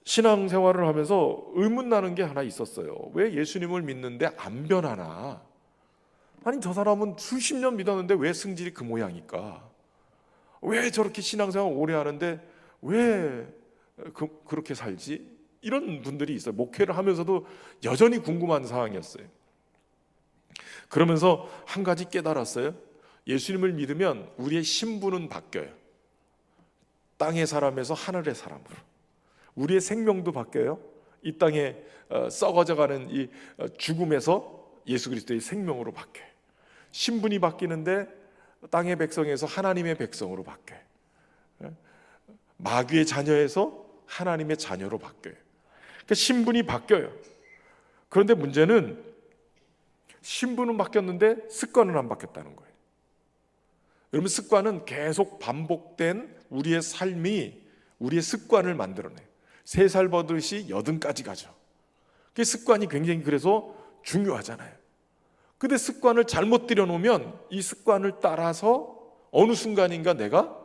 신앙생활을 하면서 의문나는 게 하나 있었어요. 왜 예수님을 믿는데 안 변하나? 아니 저 사람은 수십 년 믿었는데 왜 승질이 그 모양일까? 왜 저렇게 신앙생활 오래 하는데 왜 그렇게 살지? 이런 분들이 있어요. 목회를 하면서도 여전히 궁금한 상황이었어요. 그러면서 한 가지 깨달았어요. 예수님을 믿으면 우리의 신분은 바뀌어요. 땅의 사람에서 하늘의 사람으로. 우리의 생명도 바뀌어요. 이 땅에 썩어져가는 이 죽음에서 예수 그리스도의 생명으로 바뀌어요. 신분이 바뀌는데 땅의 백성에서 하나님의 백성으로 바뀌어요. 마귀의 자녀에서 하나님의 자녀로 바뀌어요. 그러니까 신분이 바뀌어요. 그런데 문제는 신분은 바뀌었는데 습관은 안 바뀌었다는 거예요. 여러분 습관은 계속 반복된 우리의 삶이 우리의 습관을 만들어내요. 3살 버릇이 80까지 가죠. 그 습관이 굉장히 그래서 중요하잖아요. 근데 습관을 잘못 들여놓으면 이 습관을 따라서 어느 순간인가 내가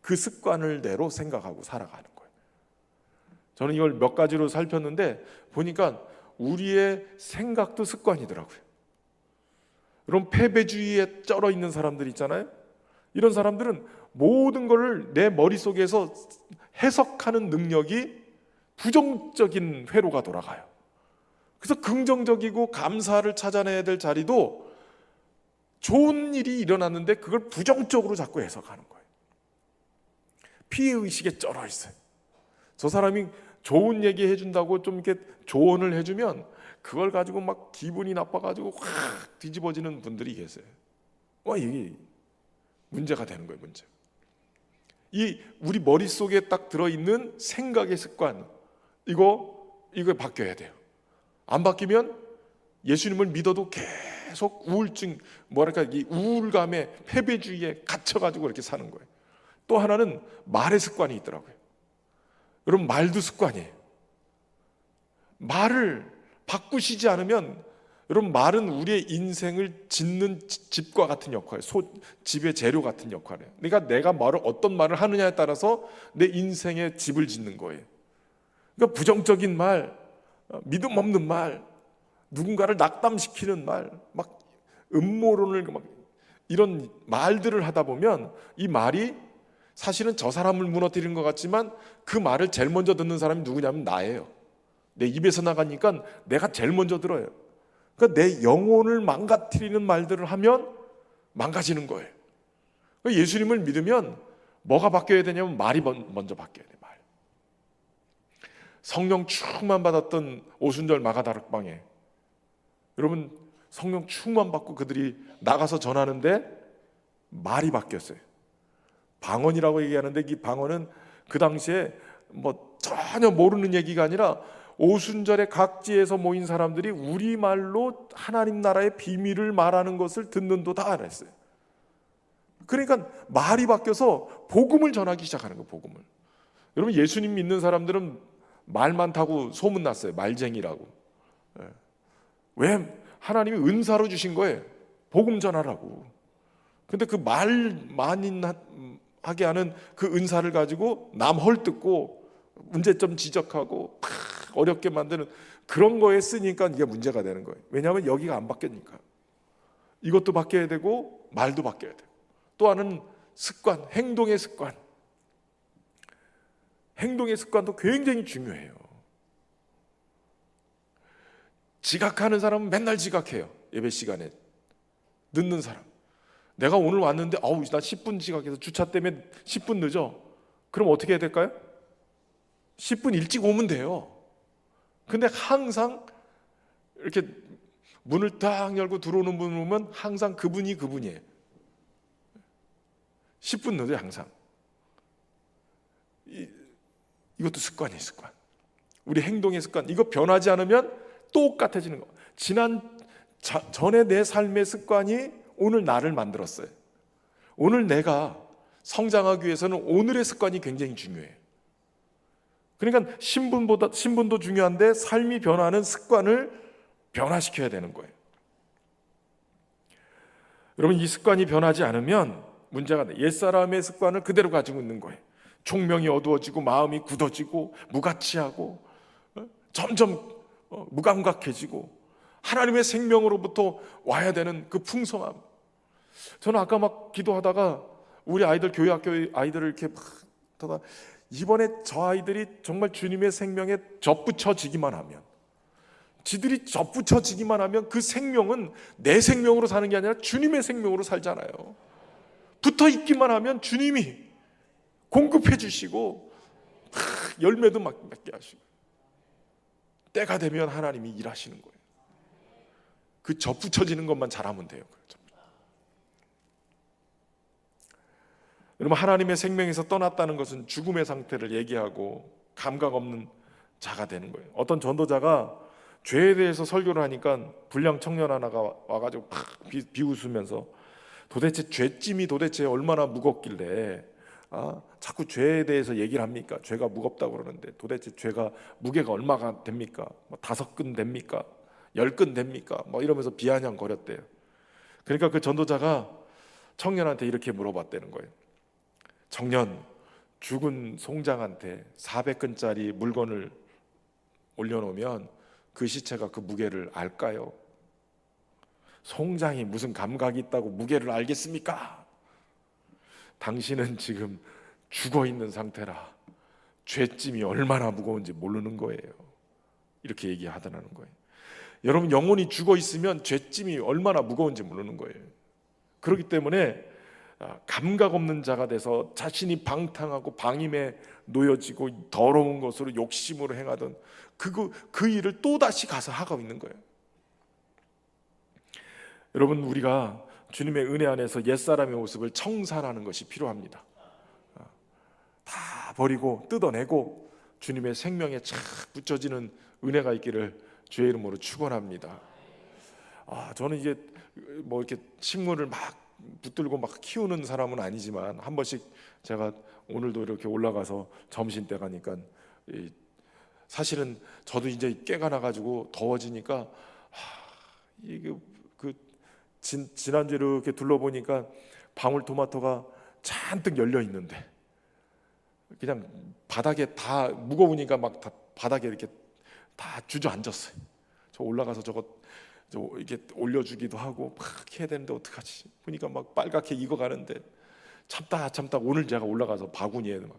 그 습관을 대로 생각하고 살아가는 거예요. 저는 이걸 몇 가지로 살폈는데 보니까 우리의 생각도 습관이더라고요. 이런 패배주의에 쩔어 있는 사람들 있잖아요. 이런 사람들은 모든 것을 내 머릿속에서 해석하는 능력이 부정적인 회로가 돌아가요. 그래서 긍정적이고 감사를 찾아내야 될 자리도 좋은 일이 일어났는데 그걸 부정적으로 자꾸 해석하는 거예요. 피해의식에 쩔어 있어요. 저 사람이 좋은 얘기 해준다고 좀 이렇게 조언을 해주면 그걸 가지고 막 기분이 나빠가지고 확 뒤집어지는 분들이 계세요. 이게 문제가 되는 거예요. 문제. 이 우리 머릿속에 딱 들어있는 생각의 습관 이거 바뀌어야 돼요. 안 바뀌면 예수님을 믿어도 계속 우울증 이 우울감에 패배주의에 갇혀가지고 이렇게 사는 거예요. 또 하나는 말의 습관이 있더라고요. 여러분 말도 습관이에요. 말을 바꾸시지 않으면 여러분 말은 우리의 인생을 짓는 집과 같은 역할, 집의 재료 같은 역할이에요. 그러니까 내가 어떤 말을 하느냐에 따라서 내 인생의 집을 짓는 거예요. 그러니까 부정적인 말, 믿음 없는 말, 누군가를 낙담시키는 말, 막 음모론을 이런 말들을 하다 보면 이 말이 사실은 저 사람을 무너뜨리는 것 같지만 그 말을 제일 먼저 듣는 사람이 누구냐면 나예요. 내 입에서 나가니까 내가 제일 먼저 들어요. 그러니까 내 영혼을 망가뜨리는 말들을 하면 망가지는 거예요. 그러니까 예수님을 믿으면 뭐가 바뀌어야 되냐면 말이 먼저 바뀌어야 돼. 말. 성령 충만 받았던 오순절 마가다락방에 여러분 성령 충만 받고 그들이 나가서 전하는데 말이 바뀌었어요. 방언이라고 얘기하는데 이 방언은 그 당시에 뭐 전혀 모르는 얘기가 아니라 오순절에 각지에서 모인 사람들이 우리말로 하나님 나라의 비밀을 말하는 것을 듣는 도다 알았어요. 그러니까 말이 바뀌어서 복음을 전하기 시작하는 거예요. 복음을. 여러분 예수님 믿는 사람들은 말만 타고 소문났어요. 말쟁이라고. 왜? 하나님이 은사로 주신 거예요. 복음 전하라고. 근데 그 말 많이 하게 하는 그 은사를 가지고 남 헐뜯고 문제점 지적하고 어렵게 만드는 그런 거에 쓰니까 이게 문제가 되는 거예요. 왜냐하면 여기가 안 바뀌니까. 이것도 바뀌어야 되고 말도 바뀌어야 되고. 또 하나는 습관, 행동의 습관. 행동의 습관도 굉장히 중요해요. 지각하는 사람은 맨날 지각해요. 예배 시간에 늦는 사람. 내가 오늘 왔는데 나 10분 지각해서 주차 때문에 10분 늦어. 그럼 어떻게 해야 될까요? 10분 일찍 오면 돼요. 근데 항상 이렇게 문을 딱 열고 들어오는 분 보면 항상 그분이에요. 10분 늦어요. 항상. 이것도 습관이에요. 습관. 우리 행동의 습관. 이거 변하지 않으면 똑같아지는 거. 전에 내 삶의 습관이 오늘 나를 만들었어요. 오늘 내가 성장하기 위해서는 오늘의 습관이 굉장히 중요해요. 그러니까 신분도 중요한데 삶이 변하는 습관을 변화시켜야 되는 거예요. 여러분 이 습관이 변하지 않으면 문제가 돼. 옛사람의 습관을 그대로 가지고 있는 거예요. 총명이 어두워지고 마음이 굳어지고 무가치하고 점점 무감각해지고 하나님의 생명으로부터 와야 되는 그 풍성함. 저는 아까 막 기도하다가 우리 아이들 교회 학교 아이들을 이렇게 막 하다가 이번에 저 아이들이 정말 주님의 생명에 접붙여지기만 하면 지들이 접붙여지기만 하면 그 생명은 내 생명으로 사는 게 아니라 주님의 생명으로 살잖아요. 붙어 있기만 하면 주님이 공급해 주시고 열매도 맺게 하시고 때가 되면 하나님이 일하시는 거예요. 그 접붙여지는 것만 잘하면 돼요. 여러분 하나님의 생명에서 떠났다는 것은 죽음의 상태를 얘기하고 감각 없는 자가 되는 거예요. 어떤 전도자가 죄에 대해서 설교를 하니까 불량 청년 하나가 와가지고 막 비웃으면서 도대체 죄짐이 도대체 얼마나 무겁길래 자꾸 죄에 대해서 얘기를 합니까? 죄가 무겁다고 그러는데 도대체 죄가 무게가 얼마가 됩니까? 5근 됩니까? 10근 됩니까? 이러면서 비아냥거렸대요. 그러니까 그 전도자가 청년한테 이렇게 물어봤다는 거예요. 청년, 죽은 송장한테 400근짜리 물건을 올려놓으면 그 시체가 그 무게를 알까요? 송장이 무슨 감각이 있다고 무게를 알겠습니까? 당신은 지금 죽어있는 상태라 죄짐이 얼마나 무거운지 모르는 거예요. 이렇게 얘기하더라는 거예요. 여러분 영혼이 죽어있으면 죄짐이 얼마나 무거운지 모르는 거예요. 그렇기 때문에 감각 없는 자가 돼서 자신이 방탕하고 방임에 놓여지고 더러운 것으로 욕심으로 행하던 그 일을 또다시 가서 하고 있는 거예요. 여러분 우리가 주님의 은혜 안에서 옛사람의 모습을 청산하는 것이 필요합니다. 다 버리고 뜯어내고 주님의 생명에 착 붙여지는 은혜가 있기를 주의 이름으로 축원합니다. 저는 이제 이렇게 식물을 막 붙들고 막 키우는 사람은 아니지만 한 번씩 제가 오늘도 이렇게 올라가서 점심 때 가니까 사실은 저도 이제 깨가 나가지고 더워지니까 이게 지난주에 이렇게 둘러보니까 방울토마토가 잔뜩 열려 있는데 그냥 바닥에 다 무거우니까 막 다 바닥에 이렇게 다 주저앉았어요. 저 올라가서 저거 이렇게 올려주기도 하고 막 해야 되는데 어떡하지? 보니까 막 빨갛게 익어가는데 참다 오늘 제가 올라가서 바구니에 막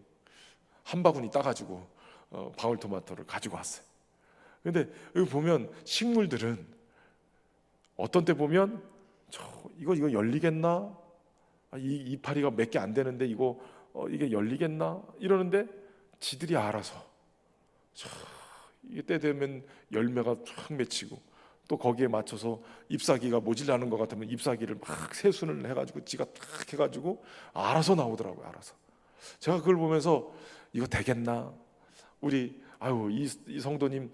한 바구니 따가지고 방울토마토를 가지고 왔어요. 근데 여기 보면 식물들은 어떤 때 보면 이거 열리겠나? 이 이파리가 몇 개 안 되는데 이게 열리겠나? 이러는데 지들이 알아서 이게 때 되면 열매가 쫙 맺히고, 또 거기에 맞춰서 ip사귀가 모질라는 것 같으면 ip사귀를 막 세순을 해가지고 지가 탁 해가지고 알아서 나오더라고요. 알아서. 제가 그걸 보면서 이거 되겠나? 우리 이 성도님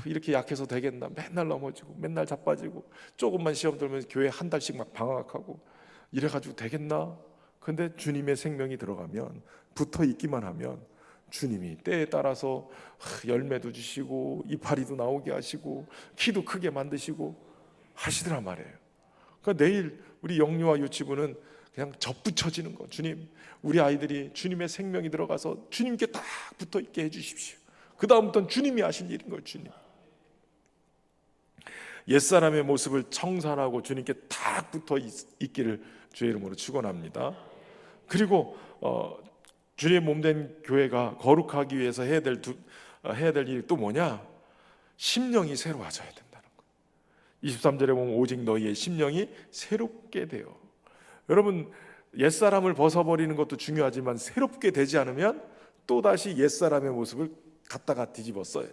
이렇게 약해서 되겠나? 맨날 넘어지고 맨날 자빠지고 조금만 시험 들면 교회 한 달씩 막 방학하고 이래가지고 되겠나? 근데 주님의 생명이 들어가면, 붙어 있기만 하면 주님이 때에 따라서 열매도 주시고 이파리도 나오게 하시고 키도 크게 만드시고 하시더란 말이에요. 그러니까 내일 우리 영유아 유치부는 그냥 접붙여지는 거. 주님, 우리 아이들이 주님의 생명이 들어가서 주님께 딱 붙어 있게 해주십시오. 그 다음부터는 주님이 하실 일인 거예요. 주님. 옛사람의 모습을 청산하고 주님께 딱 붙어 있기를 주의 이름으로 축원합니다. 그리고 주님의 몸된 교회가 거룩하기 위해서 해야 될 일이 또 뭐냐? 심령이 새로워져야 된다는 거예요. 23절에 보면 오직 너희의 심령이 새롭게 되어. 여러분, 옛사람을 벗어버리는 것도 중요하지만 새롭게 되지 않으면 또다시 옛사람의 모습을 갖다가 뒤집어 써요.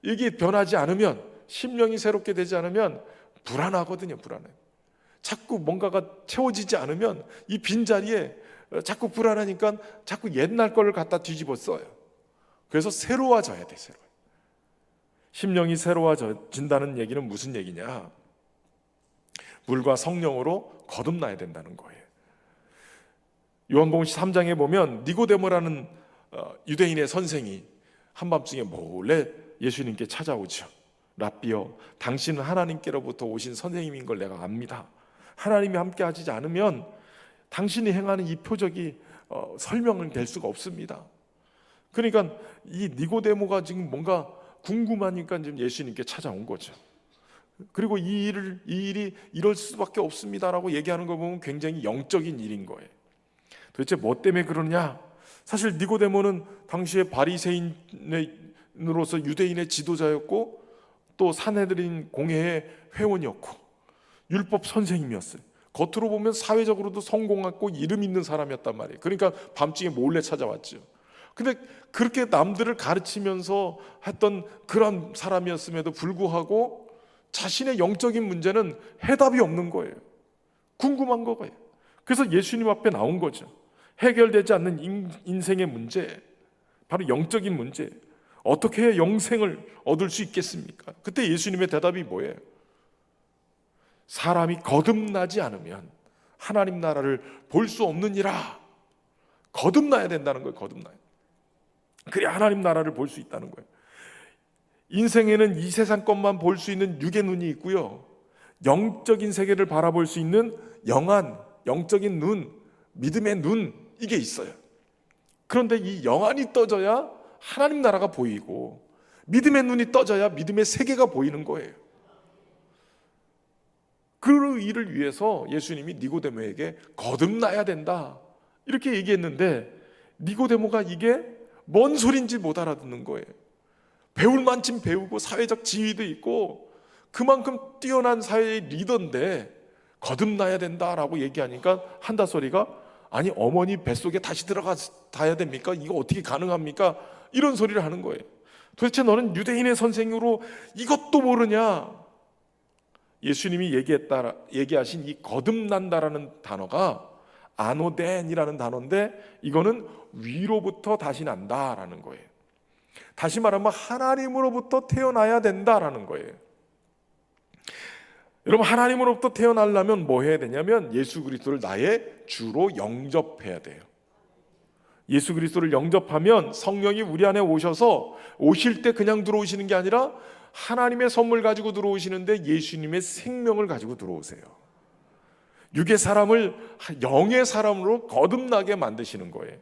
이게 변하지 않으면, 심령이 새롭게 되지 않으면 불안하거든요. 불안해. 자꾸 뭔가가 채워지지 않으면 이 빈자리에 자꾸 불안하니까 자꾸 옛날 거를 갖다 뒤집어 써요. 그래서 새로워져야 돼. 심령이 새로워진다는 얘기는 무슨 얘기냐? 물과 성령으로 거듭나야 된다는 거예요. 요한복음 3장에 보면 니고데모라는 유대인의 선생이 한밤중에 몰래 예수님께 찾아오죠. 랍비여, 당신은 하나님께로부터 오신 선생님인 걸 내가 압니다. 하나님이 함께 하지 않으면 당신이 행하는 이 표적이 설명은 될 수가 없습니다. 그러니까 이 니고데모가 지금 뭔가 궁금하니까 지금 예수님께 찾아온 거죠. 그리고 이 일이 이럴 수밖에 없습니다라고 얘기하는 거 보면 굉장히 영적인 일인 거예요. 도대체 뭐 때문에 그러냐? 사실 니고데모는 당시에 바리새인으로서 유대인의 지도자였고, 또 산헤드린 공회의 회원이었고 율법 선생님이었어요. 겉으로 보면 사회적으로도 성공했고 이름 있는 사람이었단 말이에요. 그러니까 밤중에 몰래 찾아왔죠. 근데 그렇게 남들을 가르치면서 했던 그런 사람이었음에도 불구하고 자신의 영적인 문제는 해답이 없는 거예요. 궁금한 거예요. 그래서 예수님 앞에 나온 거죠. 해결되지 않는 인생의 문제, 바로 영적인 문제. 어떻게 해야 영생을 얻을 수 있겠습니까? 그때 예수님의 대답이 뭐예요? 사람이 거듭나지 않으면 하나님 나라를 볼 수 없느니라. 거듭나야 된다는 거예요. 거듭나야. 그래야 하나님 나라를 볼 수 있다는 거예요. 인생에는 이 세상 것만 볼 수 있는 육의 눈이 있고요, 영적인 세계를 바라볼 수 있는 영안, 영적인 눈, 믿음의 눈, 이게 있어요. 그런데 이 영안이 떠져야 하나님 나라가 보이고, 믿음의 눈이 떠져야 믿음의 세계가 보이는 거예요. 그 일을 위해서 예수님이 니고데모에게 거듭나야 된다 이렇게 얘기했는데, 니고데모가 이게 뭔 소린지 못 알아듣는 거예요. 배울 만큼 배우고 사회적 지위도 있고 그만큼 뛰어난 사회의 리더인데 거듭나야 된다라고 얘기하니까 한다 소리가, 아니 어머니 뱃속에 다시 들어가야 됩니까? 이거 어떻게 가능합니까? 이런 소리를 하는 거예요. 도대체 너는 유대인의 선생으로 이것도 모르냐? 예수님이 얘기하신 이 거듭난다라는 단어가 아노덴이라는 단어인데, 이거는 위로부터 다시 난다라는 거예요. 다시 말하면 하나님으로부터 태어나야 된다라는 거예요. 여러분, 하나님으로부터 태어나려면 뭐 해야 되냐면 예수 그리스도를 나의 주로 영접해야 돼요. 예수 그리스도를 영접하면 성령이 우리 안에 오셔서, 오실 때 그냥 들어오시는 게 아니라 하나님의 선물 가지고 들어오시는데 예수님의 생명을 가지고 들어오세요. 육의 사람을 영의 사람으로 거듭나게 만드시는 거예요.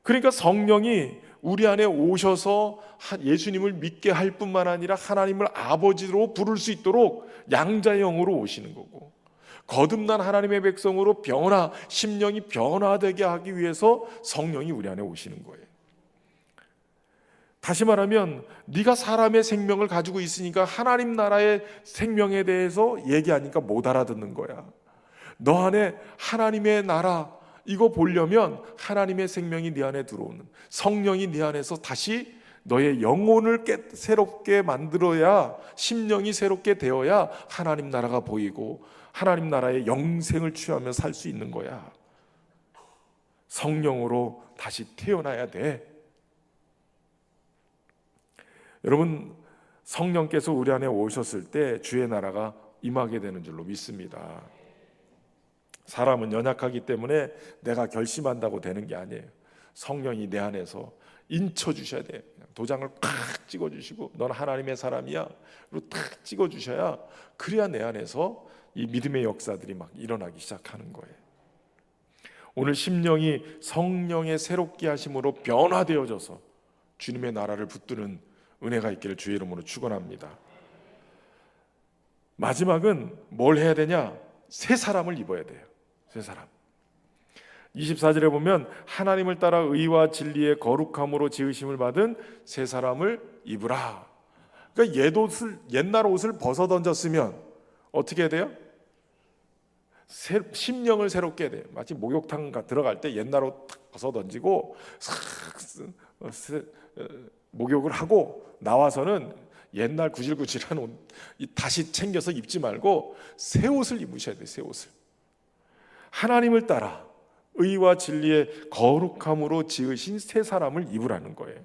그러니까 성령이 우리 안에 오셔서 예수님을 믿게 할 뿐만 아니라 하나님을 아버지로 부를 수 있도록 양자의 영으로 오시는 거고, 거듭난 하나님의 백성으로 심령이 변화되게 하기 위해서 성령이 우리 안에 오시는 거예요. 다시 말하면 네가 사람의 생명을 가지고 있으니까 하나님 나라의 생명에 대해서 얘기하니까 못 알아듣는 거야. 너 안에 하나님의 나라 이거 보려면 하나님의 생명이 네 안에 들어오는, 성령이 네 안에서 다시 너의 영혼을 새롭게 만들어야, 심령이 새롭게 되어야 하나님 나라가 보이고 하나님 나라의 영생을 취하며 살 수 있는 거야. 성령으로 다시 태어나야 돼. 여러분, 성령께서 우리 안에 오셨을 때 주의 나라가 임하게 되는 줄로 믿습니다. 사람은 연약하기 때문에 내가 결심한다고 되는 게 아니에요. 성령이 내 안에서 인쳐 주셔야 돼요. 도장을 탁 찍어 주시고 넌 하나님의 사람이야 그리고 탁 찍어 주셔야, 그래야 내 안에서 이 믿음의 역사들이 막 일어나기 시작하는 거예요. 오늘 심령이 성령의 새롭게 하심으로 변화되어져서 주님의 나라를 붙드는 은혜가 있기를 주의 이름으로 축원합니다. 마지막은 뭘 해야 되냐? 새 사람을 입어야 돼요. 새 사람. 24절에 보면 하나님을 따라 의와 진리의 거룩함으로 지으심을 받은 새 사람을 입으라. 그러니까 옛날 옷을 벗어 던졌으면 어떻게 해야 돼요? 심령을 새롭게 해야 돼요. 마치 목욕탕 들어갈 때 옛날 옷 탁 벗어 던지고 목욕을 하고 나와서는 옛날 구질구질한 옷 다시 챙겨서 입지 말고 새 옷을 입으셔야 돼요. 새 옷을. 하나님을 따라 의와 진리의 거룩함으로 지으신 새 사람을 입으라는 거예요.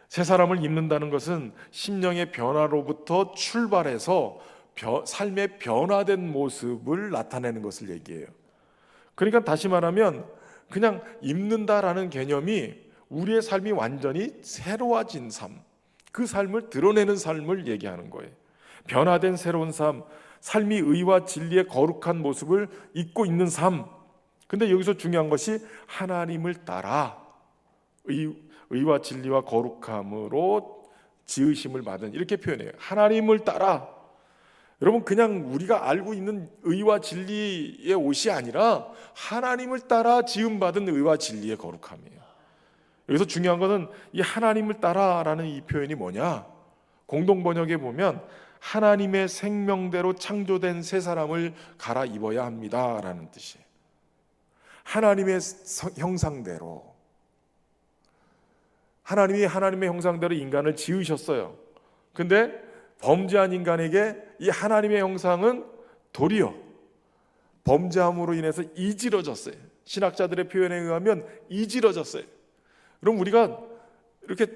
새 사람을 입는다는 것은 심령의 변화로부터 출발해서 삶의 변화된 모습을 나타내는 것을 얘기해요. 그러니까 다시 말하면 그냥 입는다라는 개념이 우리의 삶이 완전히 새로워진 삶, 그 삶을 드러내는 삶을 얘기하는 거예요. 변화된 새로운 삶, 삶이 의와 진리의 거룩한 모습을 입고 있는 삶. 근데 여기서 중요한 것이 하나님을 따라 의와 진리와 거룩함으로 지으심을 받은, 이렇게 표현해요. 하나님을 따라. 여러분, 그냥 우리가 알고 있는 의와 진리의 옷이 아니라 하나님을 따라 지음받은 의와 진리의 거룩함이에요. 여기서 중요한 것은 이 하나님을 따라라는 이 표현이 뭐냐? 공동 번역에 보면 하나님의 생명대로 창조된 새 사람을 갈아입어야 합니다라는 뜻이에요. 하나님의 형상대로. 하나님이 하나님의 형상대로 인간을 지으셨어요. 근데 범죄한 인간에게 이 하나님의 형상은 도리어 범죄함으로 인해서 이지러졌어요. 신학자들의 표현에 의하면 이지러졌어요. 그럼 우리가 이렇게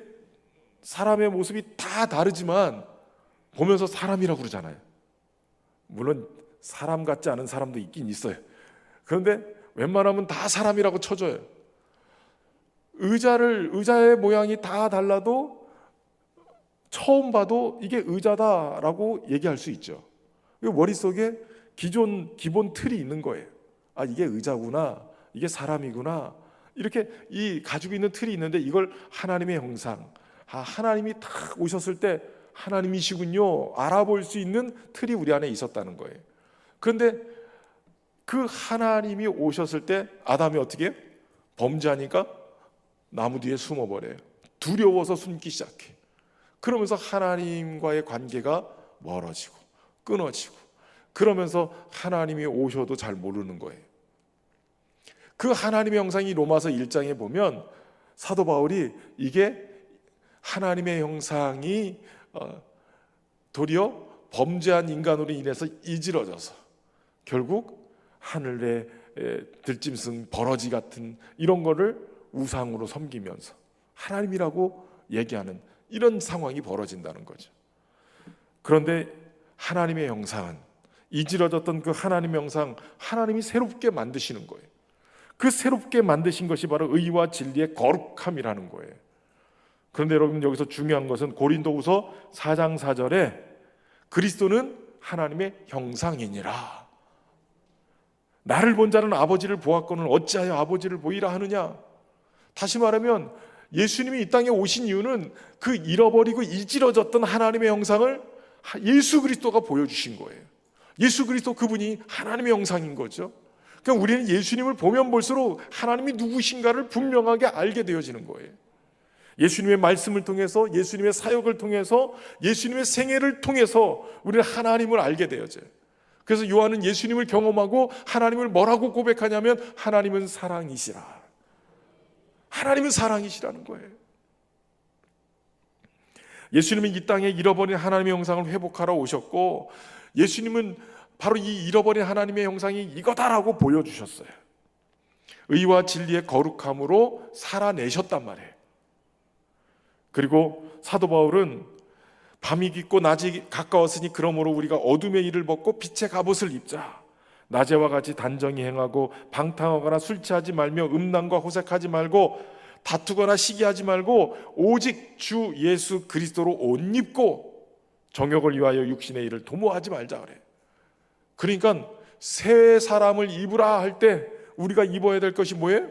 사람의 모습이 다 다르지만 보면서 사람이라고 그러잖아요. 물론 사람 같지 않은 사람도 있긴 있어요. 그런데 웬만하면 다 사람이라고 쳐줘요. 의자의 모양이 다 달라도 처음 봐도 이게 의자다라고 얘기할 수 있죠. 머릿속에 기본 틀이 있는 거예요. 아, 이게 의자구나, 이게 사람이구나, 이렇게 가지고 있는 틀이 있는데 이걸 하나님의 형상, 하나님이 딱 오셨을 때 하나님이시군요, 알아볼 수 있는 틀이 우리 안에 있었다는 거예요. 그런데 그 하나님이 오셨을 때 아담이 어떻게 해요? 범죄하니까 나무 뒤에 숨어버려요. 두려워서 숨기 시작해. 그러면서 하나님과의 관계가 멀어지고 끊어지고, 그러면서 하나님이 오셔도 잘 모르는 거예요. 그 하나님의 형상이 로마서 1장에 보면 사도 바울이 이게 하나님의 형상이 도리어 범죄한 인간으로 인해서 이지러져서 결국 하늘의 들짐승, 버러지 같은 이런 거를 우상으로 섬기면서 하나님이라고 얘기하는 이런 상황이 벌어진다는 거죠. 그런데 하나님의 형상은, 이지러졌던 그 하나님의 형상, 하나님이 새롭게 만드시는 거예요. 그 새롭게 만드신 것이 바로 의와 진리의 거룩함이라는 거예요. 그런데 여러분, 여기서 중요한 것은 고린도후서 4장 4절에 그리스도는 하나님의 형상이니라. 나를 본 자는 아버지를 보았거늘 어찌하여 아버지를 보이라 하느냐. 다시 말하면 예수님이 이 땅에 오신 이유는 그 잃어버리고 이지러졌던 하나님의 형상을 예수 그리스도가 보여주신 거예요. 예수 그리스도, 그분이 하나님의 형상인 거죠. 그러니까 우리는 예수님을 보면 볼수록 하나님이 누구신가를 분명하게 알게 되어지는 거예요. 예수님의 말씀을 통해서, 예수님의 사역을 통해서, 예수님의 생애를 통해서 우리는 하나님을 알게 되어져요. 그래서 요한은 예수님을 경험하고 하나님을 뭐라고 고백하냐면 하나님은 사랑이시라. 하나님은 사랑이시라는 거예요. 예수님은 이 땅에 잃어버린 하나님의 형상을 회복하러 오셨고, 예수님은 바로 이 잃어버린 하나님의 형상이 이거다라고 보여주셨어요. 의와 진리의 거룩함으로 살아내셨단 말이에요. 그리고 사도 바울은 밤이 깊고 낮이 가까웠으니 그러므로 우리가 어둠의 일을 벗고 빛의 갑옷을 입자. 낮에와 같이 단정히 행하고 방탕하거나 술 취하지 말며 음란과 호색하지 말고 다투거나 시기하지 말고 오직 주 예수 그리스도로 옷 입고 정욕을 위하여 육신의 일을 도모하지 말자 그래. 그러니까 새 사람을 입으라 할 때 우리가 입어야 될 것이 뭐예요?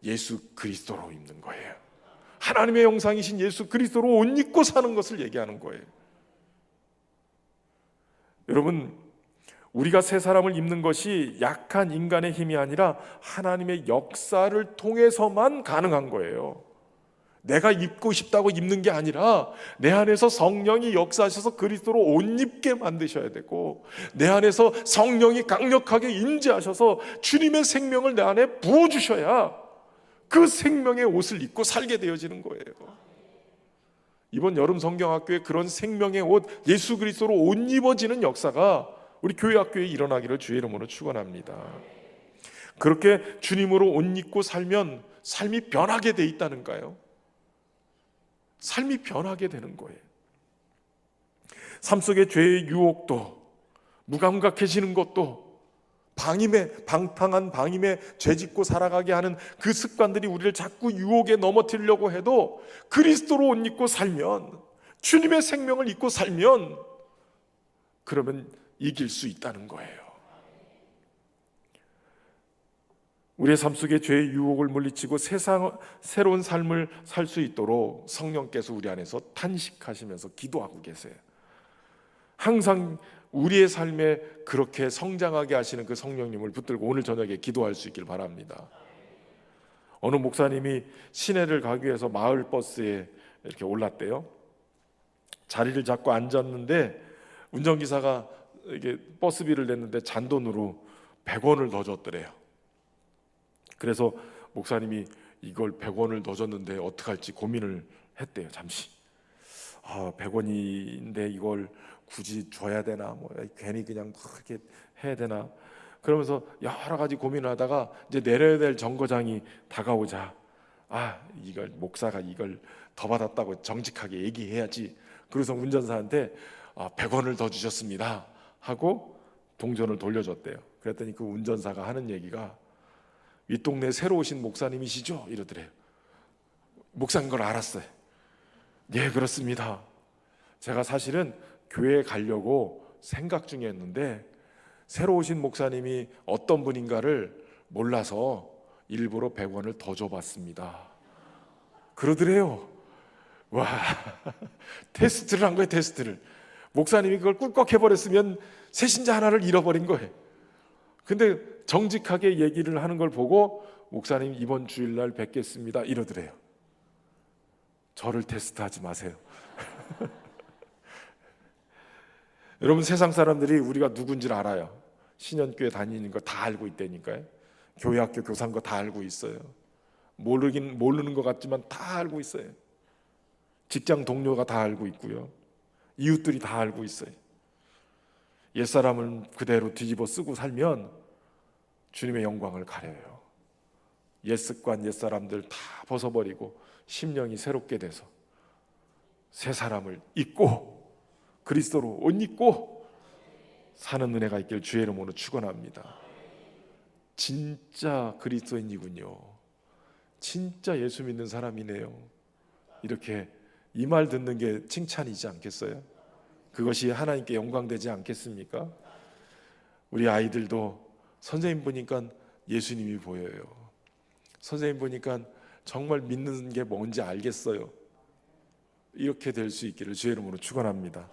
예수 그리스도로 입는 거예요. 하나님의 형상이신 예수 그리스도로 옷 입고 사는 것을 얘기하는 거예요. 여러분, 우리가 새 사람을 입는 것이 약한 인간의 힘이 아니라 하나님의 역사를 통해서만 가능한 거예요. 내가 입고 싶다고 입는 게 아니라 내 안에서 성령이 역사하셔서 그리스도로 옷 입게 만드셔야 되고, 내 안에서 성령이 강력하게 임재하셔서 주님의 생명을 내 안에 부어주셔야 그 생명의 옷을 입고 살게 되어지는 거예요. 이번 여름 성경학교에 그런 생명의 옷, 예수 그리스도로 옷 입어지는 역사가 우리 교회학교에 일어나기를 주의 이름으로 축원합니다. 그렇게 주님으로 옷 입고 살면 삶이 변하게 돼 있다는가요? 삶이 변하게 되는 거예요. 삶 속의 죄의 유혹도, 무감각해지는 것도, 방탕한 방임에 죄짓고 살아가게 하는 그 습관들이 우리를 자꾸 유혹에 넘어뜨리려고 해도 그리스도로 옷 입고 살면, 주님의 생명을 입고 살면, 그러면 이길 수 있다는 거예요. 우리의 삶 속에 죄의 유혹을 물리치고 새로운 삶을 살 수 있도록 성령께서 우리 안에서 탄식하시면서 기도하고 계세요. 항상 우리의 삶에 그렇게 성장하게 하시는 그 성령님을 붙들고 오늘 저녁에 기도할 수 있길 바랍니다. 어느 목사님이 시내를 가기 위해서 마을 버스에 이렇게 올랐대요. 자리를 잡고 앉았는데 운전기사가 이게 버스비를 냈는데 잔돈으로 100원을 더 줬더래요. 그래서 목사님이 이걸 100원을 더 줬는데 어떡할지 고민을 했대요. 잠시. 100원인데 이걸 굳이 줘야 되나, 뭐 괜히 그냥 그렇게 해야 되나, 그러면서 여러 가지 고민을 하다가 이제 내려야 될 정거장이 다가오자, 이걸 목사가 이걸 더 받았다고 정직하게 얘기해야지. 그래서 운전사한테 100원을 더 주셨습니다 하고 동전을 돌려줬대요. 그랬더니 그 운전사가 하는 얘기가 윗동네 새로 오신 목사님이시죠? 이러더래요. 목사인 걸 알았어요. 네, 그렇습니다. 제가 사실은 교회에 가려고 생각 중이었는데 새로 오신 목사님이 어떤 분인가를 몰라서 일부러 100원을 더 줘봤습니다. 그러더래요. 와, 테스트를 한 거예요. 테스트를. 목사님이 그걸 꿀꺽해버렸으면 새신자 하나를 잃어버린 거예요. 근데 정직하게 얘기를 하는 걸 보고 목사님 이번 주일날 뵙겠습니다 이러더래요. 저를 테스트하지 마세요. 여러분, 세상 사람들이 우리가 누군지를 알아요. 신년교회 다니는 거 다 알고 있다니까요. 교회학교 교사인 거 다 알고 있어요. 모르는 것 같지만 다 알고 있어요. 직장 동료가 다 알고 있고요. 이웃들이 다 알고 있어요. 옛사람을 그대로 뒤집어 쓰고 살면 주님의 영광을 가려요. 옛습관, 옛사람들 다 벗어버리고 심령이 새롭게 돼서 새 사람을 입고 그리스도로 옷 입고 사는 은혜가 있길 주의 이름으로 축원합니다. 진짜 그리스도인이군요. 진짜 예수 믿는 사람이네요. 이렇게 이 말 듣는 게 칭찬이지 않겠어요? 그것이 하나님께 영광되지 않겠습니까? 우리 아이들도 선생님 보니까 예수님이 보여요. 선생님 보니까 정말 믿는 게 뭔지 알겠어요. 이렇게 될 수 있기를 주의 이름으로 축원합니다.